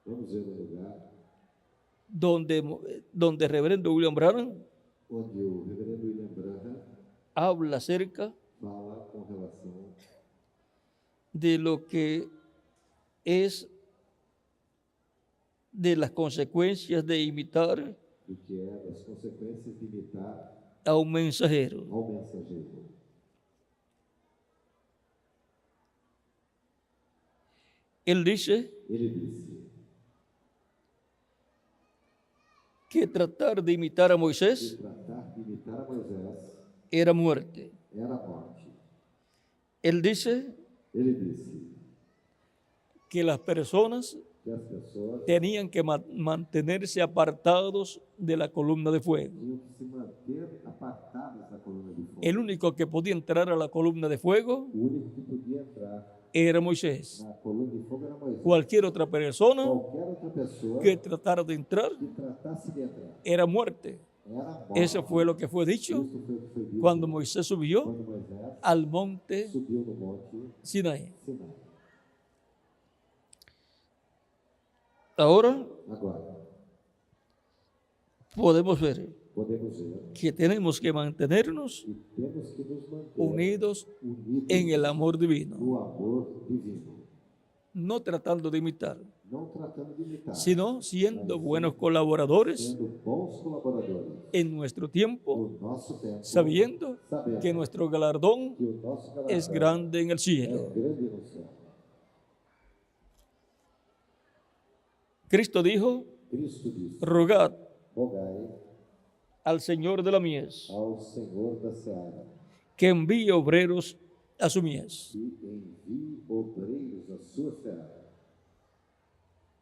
Vamos ver um lugar donde el reverendo William Branham onde o reverendo William Branham habla acerca fala com relação de lo que es de las consecuencias de imitar do que é das consequências de imitar a un mensajero. ao mensageiro. Él dice Ele disse que tratar de imitar a que Moisés tratar de imitar a Moisés era muerte. era morte. Él dice Ele disse que las personas que as pessoas tenían que mantenerse apartados de la columna de fuego. tinham que se manter apartadas da coluna de fogo. El único que podía entrar a la columna de fuego O único que podia entrar era Moisés. na coluna de fogo era Moisés. Cualquier otra persona Qualquer outra pessoa que tratara de entrar que tratasse de entrar era muerte. era morte. Eso fue lo que fue dicho Isso foi o que foi dito cuando Moisés subió quando Moisés al monte subiu no monte Sinaí. Sinai. Ahora Agora, podemos ver podemos ver que tenemos que mantenernos que temos que nos manter unidos unidos en el amor divino, no amor divino, no tratando de imitar, não tratando de imitar, sino siendo buenos colaboradores sendo bons colaboradores en nuestro tiempo, no nosso tempo, sabiendo sabendo que nuestro galardón que o nosso es galardão grande en el é cielo. grande no céu. Cristo dijo, Cristo disse: rogad rogai al Señor de la mies ao Senhor da seara que envíe obreros a su mies. que envie obreiros à sua seara.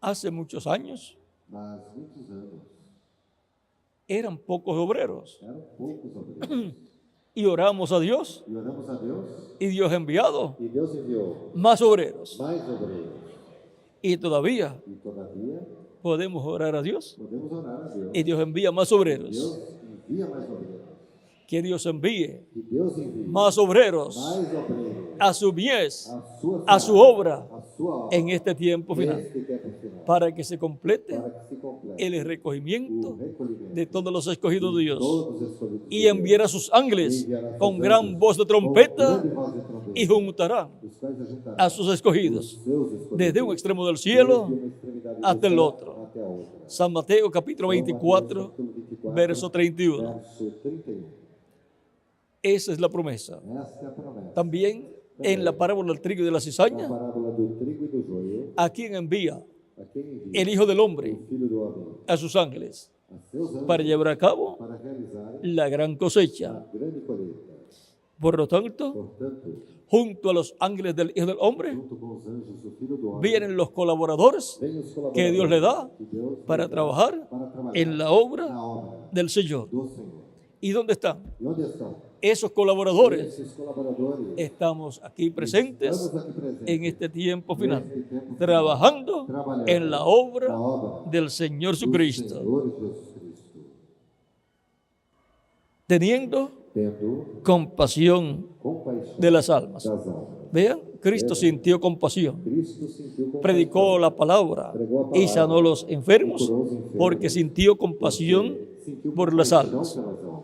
Hace muchos años Mas muitos anos eran pocos obreros eram poucos obreiros. y oramos a Dios E oramos a Deus y Dios ha enviado e Deus enviou más obreros. mais obreiros. Y todavía E todavía podemos orar a Dios podemos orar a Deus. y Dios envía más obreros. Deus envia mais obreiros. Que Dios envíe Que Deus envie más obreros mais obreiros a su mies, a a su obra a sua obra en este tiempo final, neste tempo final, para que se complete para que se complete el o recogimiento recolhimento de todos los escogidos de Dios, todos os escolhidos y de Deus, enviará sus ángeles con gran voz de com trompeta grande voz de trombeta, y juntará os quais ajuntará a sus escogidos os seus escolhidos desde un extremo del cielo desde uma extremidade do hasta el céu otro. até a outra. San Mateo capítulo São Mateus, 24, capítulo 24, verso 31. verso 31. Esa es la promesa. Esta é a promessa. También en la parábola del trigo y de la Na cizaña, parábola do trigo e do joio, ¿a quién envía a quem envia el Hijo del Hombre? o Filho do Homem A sus ángeles a seus anjos para llevar a cabo para realizar la gran cosecha. a grande colheita. Por lo tanto, Portanto, junto a los ángeles del Hijo del Hombre, junto com os anjos do Filho do Homem, vienen los colaboradores vem os colaboradores que Dios le da que Deus para lhe dá trabajar para trabalhar en la obra na obra del Señor. do Senhor. ¿Y dónde están? E onde estão? Esos colaboradores. Esses colaboradores Estamos aquí presentes estamos aqui presentes en este tiempo final, neste tempo final, trabajando trabalhando en la na obra obra del Señor do Jesucristo, Senhor Jesus Cristo, teniendo tendo compasión compaixão de las almas. das almas. Vean, Cristo sintió compasión, Cristo sentiu compaixão, predicó la palabra y sanó a los enfermos porque sintió compasión sentiu por las compaixão almas. pelas almas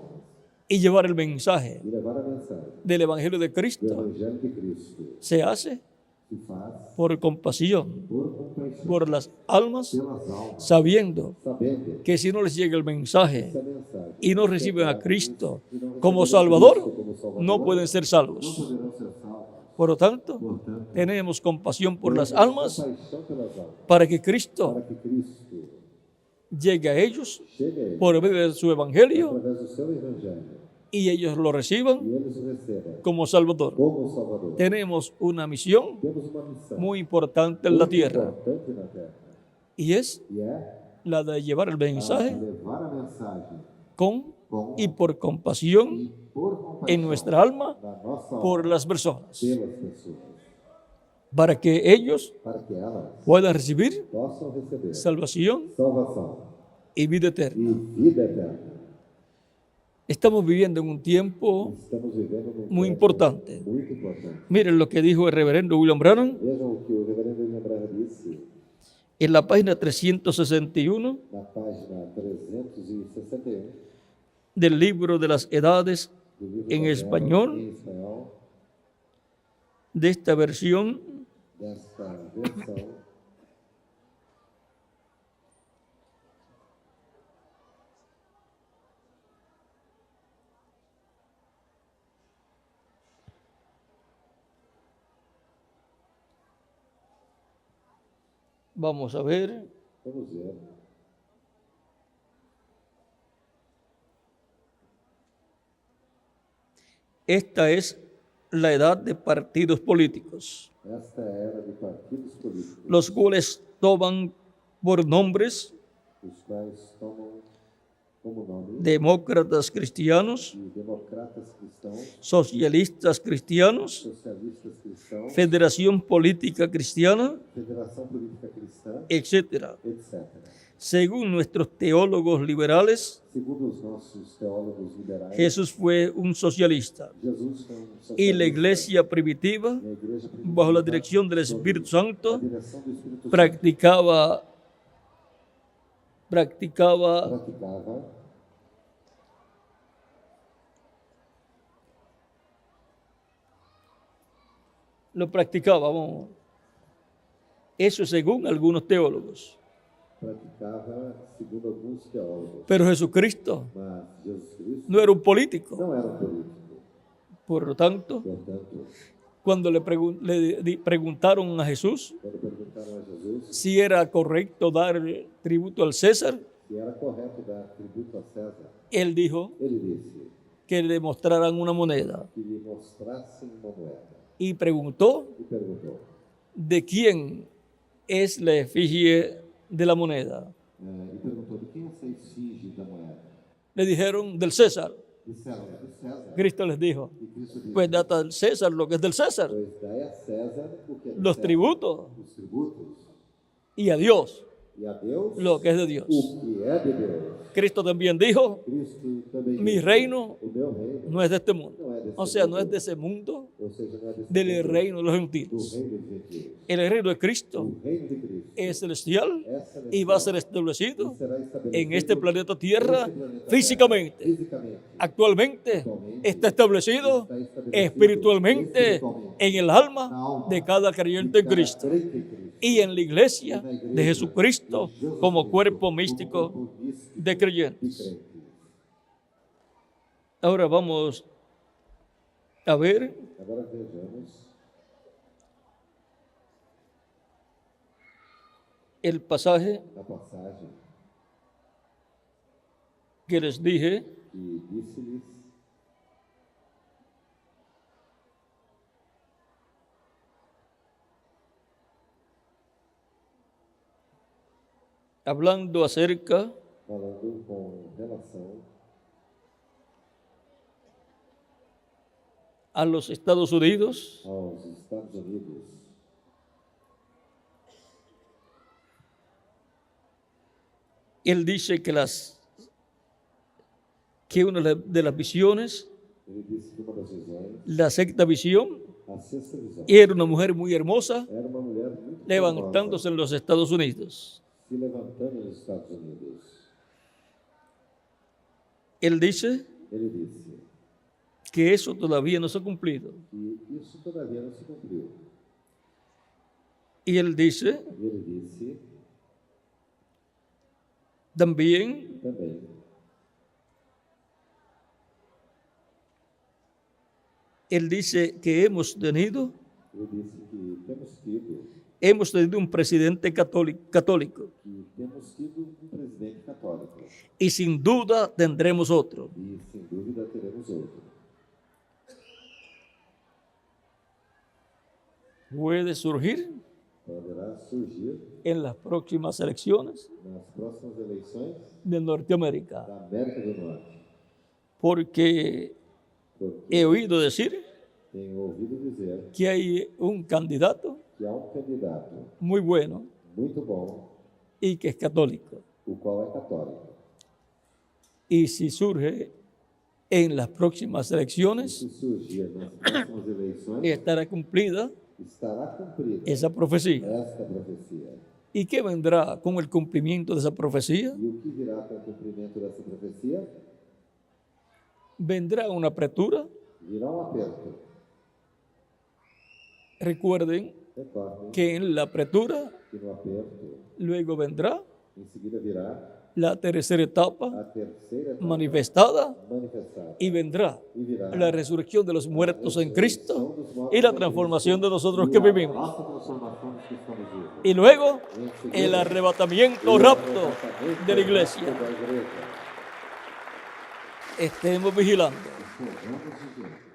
Y llevar el mensaje e levar a mensagem del Evangelio de do Cristo Evangelho de Cristo se hace se faz por compasión por compaixão por las almas, pelas almas, sabiendo sabendo que si no les llega el mensaje essa mensagem y no reciben a Cristo e não como receberão Salvador, Cristo como Salvador, no pueden ser não salvos. poderão ser salvos. Por lo tanto, Portanto, tenemos compasión por las temos almas compaixão pelas almas, para que Cristo para que Cristo llegue a ellos chegue a eles por medio de su Evangelio através do seu Evangelho y ellos lo reciban e eles o recebam como Salvador. como Salvador. Tenemos una misión Temos uma missão muy importante en la muito tierra importante na terra y es e é la de llevar el a mensaje levar a mensagem con com y por compasión e por compaixão en nuestra alma da nossa por alma las personas. pelas pessoas. para que ellos para que elas puedan recibir possam receber salvación salvação y vida eterna. e vida eterna. Estamos viviendo en un tiempo Estamos vivendo num muy tempo importante. muito importante. Miren lo que dijo el reverendo William Branham Vejam o que o reverendo William Branham disse en la página 361 na página 361 del libro de las edades do livro en da español Bíblia, em espanhol, de esta versión desta versão. vamos a ver. Vamos ver. Esta es la edad de partidos políticos, Esta era de partidos políticos, los cuales toman por nombres os quais tomam como nome demócratas cristianos, de democratas cristãos, socialistas cristianos, socialistas cristãos, Federación Política Cristiana, Federação Política Cristã, etc. etc. Según nuestros teólogos liberales, Segundo os nossos teólogos liberais, Jesús fue un socialista Jesus foi socialista. y la iglesia primitiva, A igreja primitiva, bajo la dirección del Espíritu a Santo, direção do Espírito Santo, practicaba praticava vamos. Eso según algunos teólogos. segundo alguns teólogos. Pero Jesucristo Mas Jesus Cristo no era un político. não era um político. Por lo tanto, Portanto, cuando le preguntaron a Jesús quando perguntaram a Jesus si era correcto dar tributo al César, se era correto dar tributo a César, él dijo ele disse que le mostraran una moneda que lhe mostrassem uma moeda y preguntó e perguntou: de quién es la efigie de la moneda. de quem é essa esfinge da moeda? Le dijeron del César. Disseram: é do César. Cristo les dijo, E Cristo disse: pues date al César lo que es del César, pois dai a César o que é do los César, tributos, os tributos, y a Dios e a Deus lo que es de Dios. o que é de Deus. Cristo también dijo, Cristo também mi disse: reino o meu reino no es de este mundo. não é desse O sea, no mundo, es de ese mundo, ou seja, não é desse del mundo, reino de los do gentiles. reino dos gentios. El reino de Cristo O reino de Cristo es celestial é celestial y va a ser establecido e será estabelecido en este planeta Tierra neste planeta físicamente. Terra, fisicamente. Actualmente está establecido espiritualmente en el alma de cada creyente en Cristo Crente em Cristo. y en la iglesia de Jesucristo como cuerpo místico de creyentes. Ahora vamos a ver Agora vejamos el pasaje a passagem que les dije que disse-lhes: hablando acerca falando com relação a los Estados Unidos, aos Estados Unidos. él dice que una de las visiones, Ele disse que uma das visões, la sexta visión, a sexta visão, era una mujer muy hermosa era uma mulher muito levantándose en los Estados Unidos. famosa, se levantando nos Estados Unidos. Él dice Ele disse que eso todavía no se ha cumplido. que isso todavía não se cumpriu. Y él dice E ele disse también também él dice que hemos tenido que hemos tenido un presidente católico que temos tido presidente católico y sin duda tendremos otro. e, sem dúvida, teremos outro. Puede surgir Poderá surgir en las próximas elecciones nas próximas eleições de Norteamérica, da América do Norte, porque porque he oído decir tenho ouvido dizer que hay un candidato que há candidato muy bueno muito bom, y que es católico. o qual é católico. Y si surge en las próximas elecciones, Se surgir nas próximas eleições, estará cumplida estará cumprida esa profecía. esta profecia. ¿Y qué vendrá con el cumplimiento de esa profecía? E o que virá com o cumprimento dessa profecia? Vendrá una apertura. Virá aperto. Recuerden Recordem que en la apertura que no aperto, luego vendrá em seguida virá la tercera etapa a terceira etapa manifestada manifestada. y vendrá E virá la resurrección de los muertos en Cristo ressurreição dos mortos y la em transformación de Cristo nosotros e que a vivimos. nossa transformação dos que estamos vivos. Y luego Em seguida, el arrebatamiento, o rapto arrebatamento de la iglesia. da igreja. Estemos vigilando. Estamos vigiando.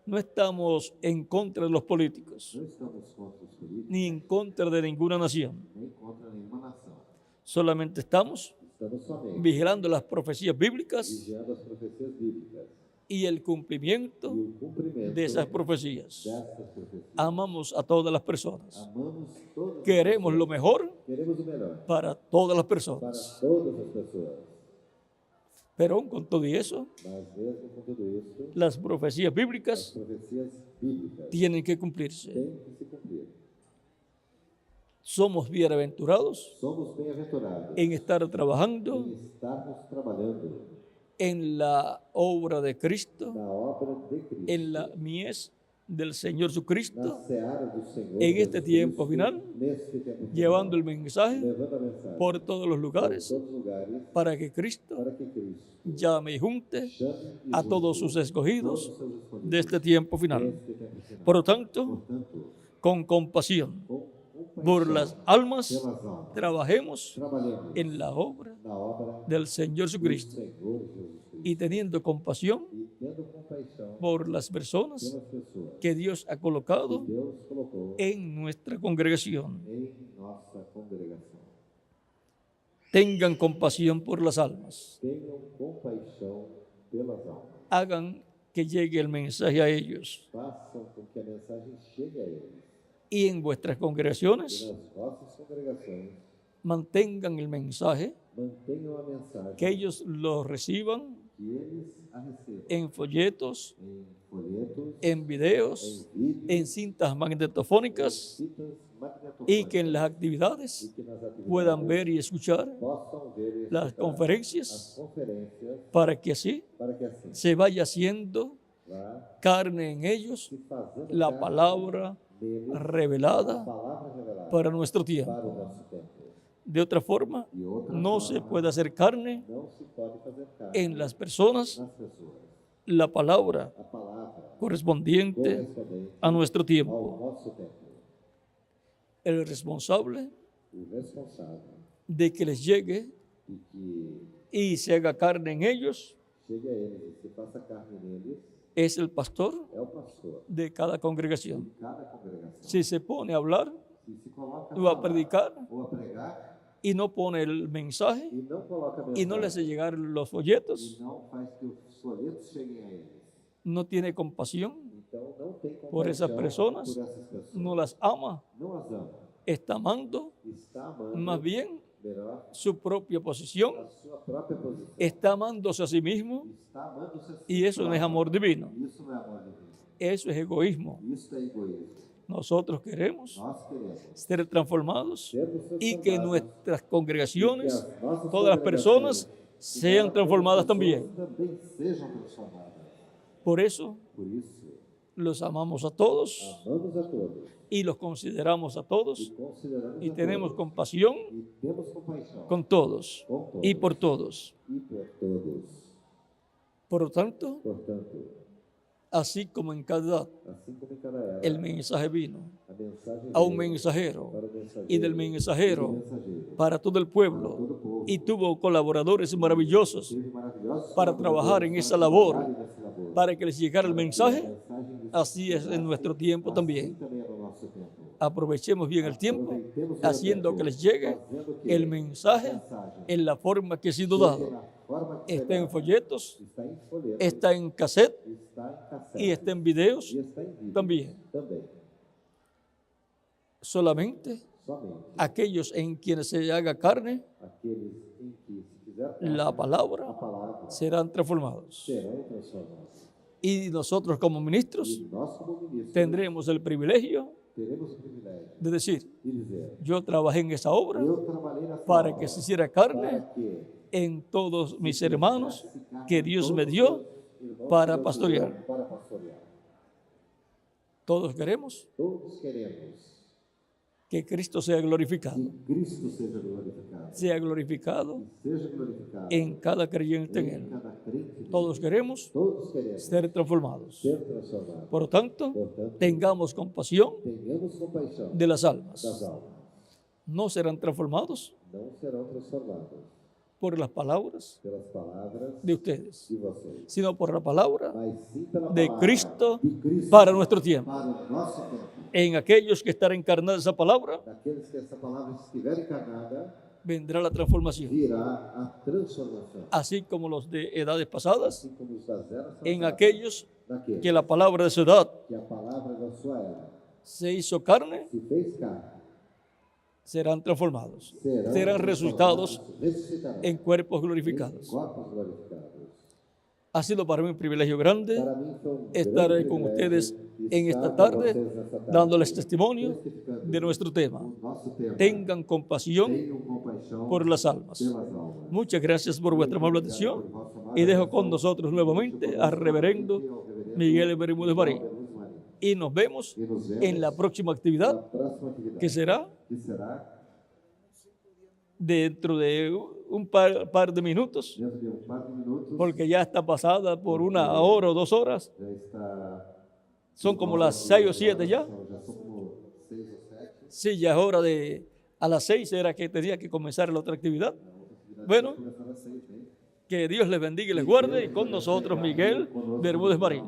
No estamos en contra de los políticos, Não estamos contra os políticos, ni en contra de ninguna nación. nem contra nenhuma nação. Solamente estamos Estamos somente vigilando las profecías bíblicas vigiando as profecias bíblicas y el e cumplimiento o cumprimento de esas profecías. destas profecias. Amamos a todas las personas. Amamos todas as Queremos lo mejor pessoas. Queremos o melhor para todas las para personas. todas as pessoas. Pero aún con todo eso, Mas mesmo com tudo isso, las profecías as bíblicas profecias bíblicas tienen que cumplirse. têm que se cumprir. Somos bienaventurados Somos bem-aventurados en estar trabajando em estarmos trabalhando en la obra de Cristo, na obra de Cristo, en la mies del Señor na Jesucristo, seara do Senhor en este Jesus tiempo Cristo, final, neste tempo final, llevando el mensaje levando a mensagem por todos los por lugares todos os lugares para que Cristo para que Cristo llame y junte chame e a todos junte sus escogidos todos os seus escolhidos de este tiempo final. neste tempo final. Por lo tanto, Portanto, con compasión com por compaixão las almas, pelas almas, trabajemos trabalhemos en la obra na obra del Señor do Jesucristo Senhor Jesus Cristo y teniendo compasión e tendo compaixão por las personas pelas pessoas que Dios ha que colocado Deus colocou en nuestra congregación. em nossa congregação. Tengan compasión por las almas. Tenham compaixão pelas almas. Hagan que llegue el mensaje a ellos. Façam com que a mensagem chegue a eles. Y en vuestras E congregaciones nas vossas congregações, mantengan el mensaje, mantenham a mensagem que ellos lo reciban que eles a recebam en folletos, em folhetos, en videos, em vídeos, en cintas magnetofónicas citas y magnetofónicas que en las e actividades que nas atividades puedan ver y escuchar possam ver e las escutar conferencias as conferências para que así para que assim se vaya haciendo vá carne en ellos se fazendo la carne palabra neles, a revelada palavra revelada para nuestro para o tiempo. nosso tempo. De otra forma, E outra no forma, se puede hacer carne não se pode fazer carne en las personas nas pessoas. la palabra A palavra correspondiente correspondente a nuestro ao tiempo. nosso tempo. El responsable O responsável de que les llegue e que y se haga carne en ellos chegue a eles e se faça carne neles es el pastor é o pastor de cada congregación. de cada congregação. Si se pone a hablar Se coloca o a falar predicar ou a pregar y no pone el mensaje e não coloca y no le hace llegar los folletos, e não faz que os folhetos cheguem a eles. no tiene compasión, Então não tem por esas compaixão personas, por essas pessoas. no las ama, Não as ama. está amando Está amando más bien melhor su propia posición, a sua própria posição. está amándose a sí mismo Está amando-se a si y eso no es próprio. amor divino, Isso não é amor divino. eso es egoísmo. Isso é egoísmo. Nosotros queremos Nós queremos ser transformados sermos y que transformados, nuestras que congregaciones, as nossas todas las congregações, personas, que sean todas transformadas as también. pessoas também sejam transformadas. Por eso Por isso, los amamos a todos amamos a todos y los consideramos a todos e consideramos y a tenemos todos, compasión e temos compaixão con todos com todos y por todos. e por todos. Por lo tanto, Portanto, así como en cada edad assim como em cada era, el mensaje vino a mensagem a un veio mensajero para o mensageiro y del e do mensajero mensageiro para todo el pueblo todo o povo, y tuvo colaboradores maravillosos teve maravilhosos para trabajar en colaboradores esa para labor, trabalhar nessa labor, para que les llegara el para que a mensaje. mensagem lhes Así es en nuestro tiempo assim también. também é no nosso tempo. Aprovechemos bien el tiempo, Aproveitemos o haciendo tempo, que les llegue fazendo que el a mensaje mensagem en la forma que ha sido chegue dado. na forma que Está en será. folletos, Está em folhetos, está en cassette está em cassete y está en videos e está em vídeo también. também. Solamente somente aquellos en quienes se haga carne, aqueles em que se fizer carne, la a palabra, palavra serán transformados. serão transformados. Y nosotros como ministros E nós, como ministros, tendremos el privilegio teremos o privilégio de decir, de dizer: yo trabajé en esa obra eu trabalhei nessa para obra que se hiciera carne para que en todos mis hermanos fizesse carne que em Dios todos me os dio meus irmãos para que Deus me pastorear. deu para pastorear. Todos queremos Todos queremos que Cristo sea glorificado. que Cristo seja glorificado. Sea glorificado Seja glorificado en cada creyente en em Él. cada crente nele. Todos queremos Todos queremos ser transformados. ser transformados. Por lo tanto, Portanto, tengamos compasión tenhamos compaixão de las almas. das almas. No serán transformados Não serão transformados por las palabras pelas palavras de ustedes, de vocês, sino por la palabra mas sim pela de palavra Cristo de Cristo para nuestro tiempo. para o nosso tempo. En aquellos que estará encarnada esa palabra, Daqueles que essa palavra estiver encarnada, vendrá la transformación. virá a transformação. Así como los de edades pasadas, Assim como os das eras en passadas, aquellos daqueles que la palabra de su edad que a palavra da sua era se hizo carne, se fez carne, serán transformados. serão Serán resultados transformados, ressuscitarão en cuerpos em glorificados. corpos glorificados. Ha sido para mí un privilegio grande Para mim foi estar grande ahí con privilégio ustedes en estar esta com tarde, vocês nessa tarde, dándoles testimonio testificando de nuestro tema. o nosso tema. Tengan compasión Tenham compaixão por las almas. pelas almas. Muchas gracias por vuestra amable atención y dejo con nosotros nuevamente al reverendo Miguel Bermúdez Marín. Y nos vemos E nos vemos en la próxima na actividad próxima actividade, que será que será dentro de un par de minutos, dentro de par de minutos. porque ya está pasada por 1 hora o 2 horas. Já está. Son como las 6 o 7 ya. Já são como 6 ou 7. Sí, ya es hora de... A las 6 era que tenía que comenzar la otra actividad. Bueno, Começar às 6, né? que Dios les bendiga y les guarde. Y con nosotros Miguel Bermúdez Marín.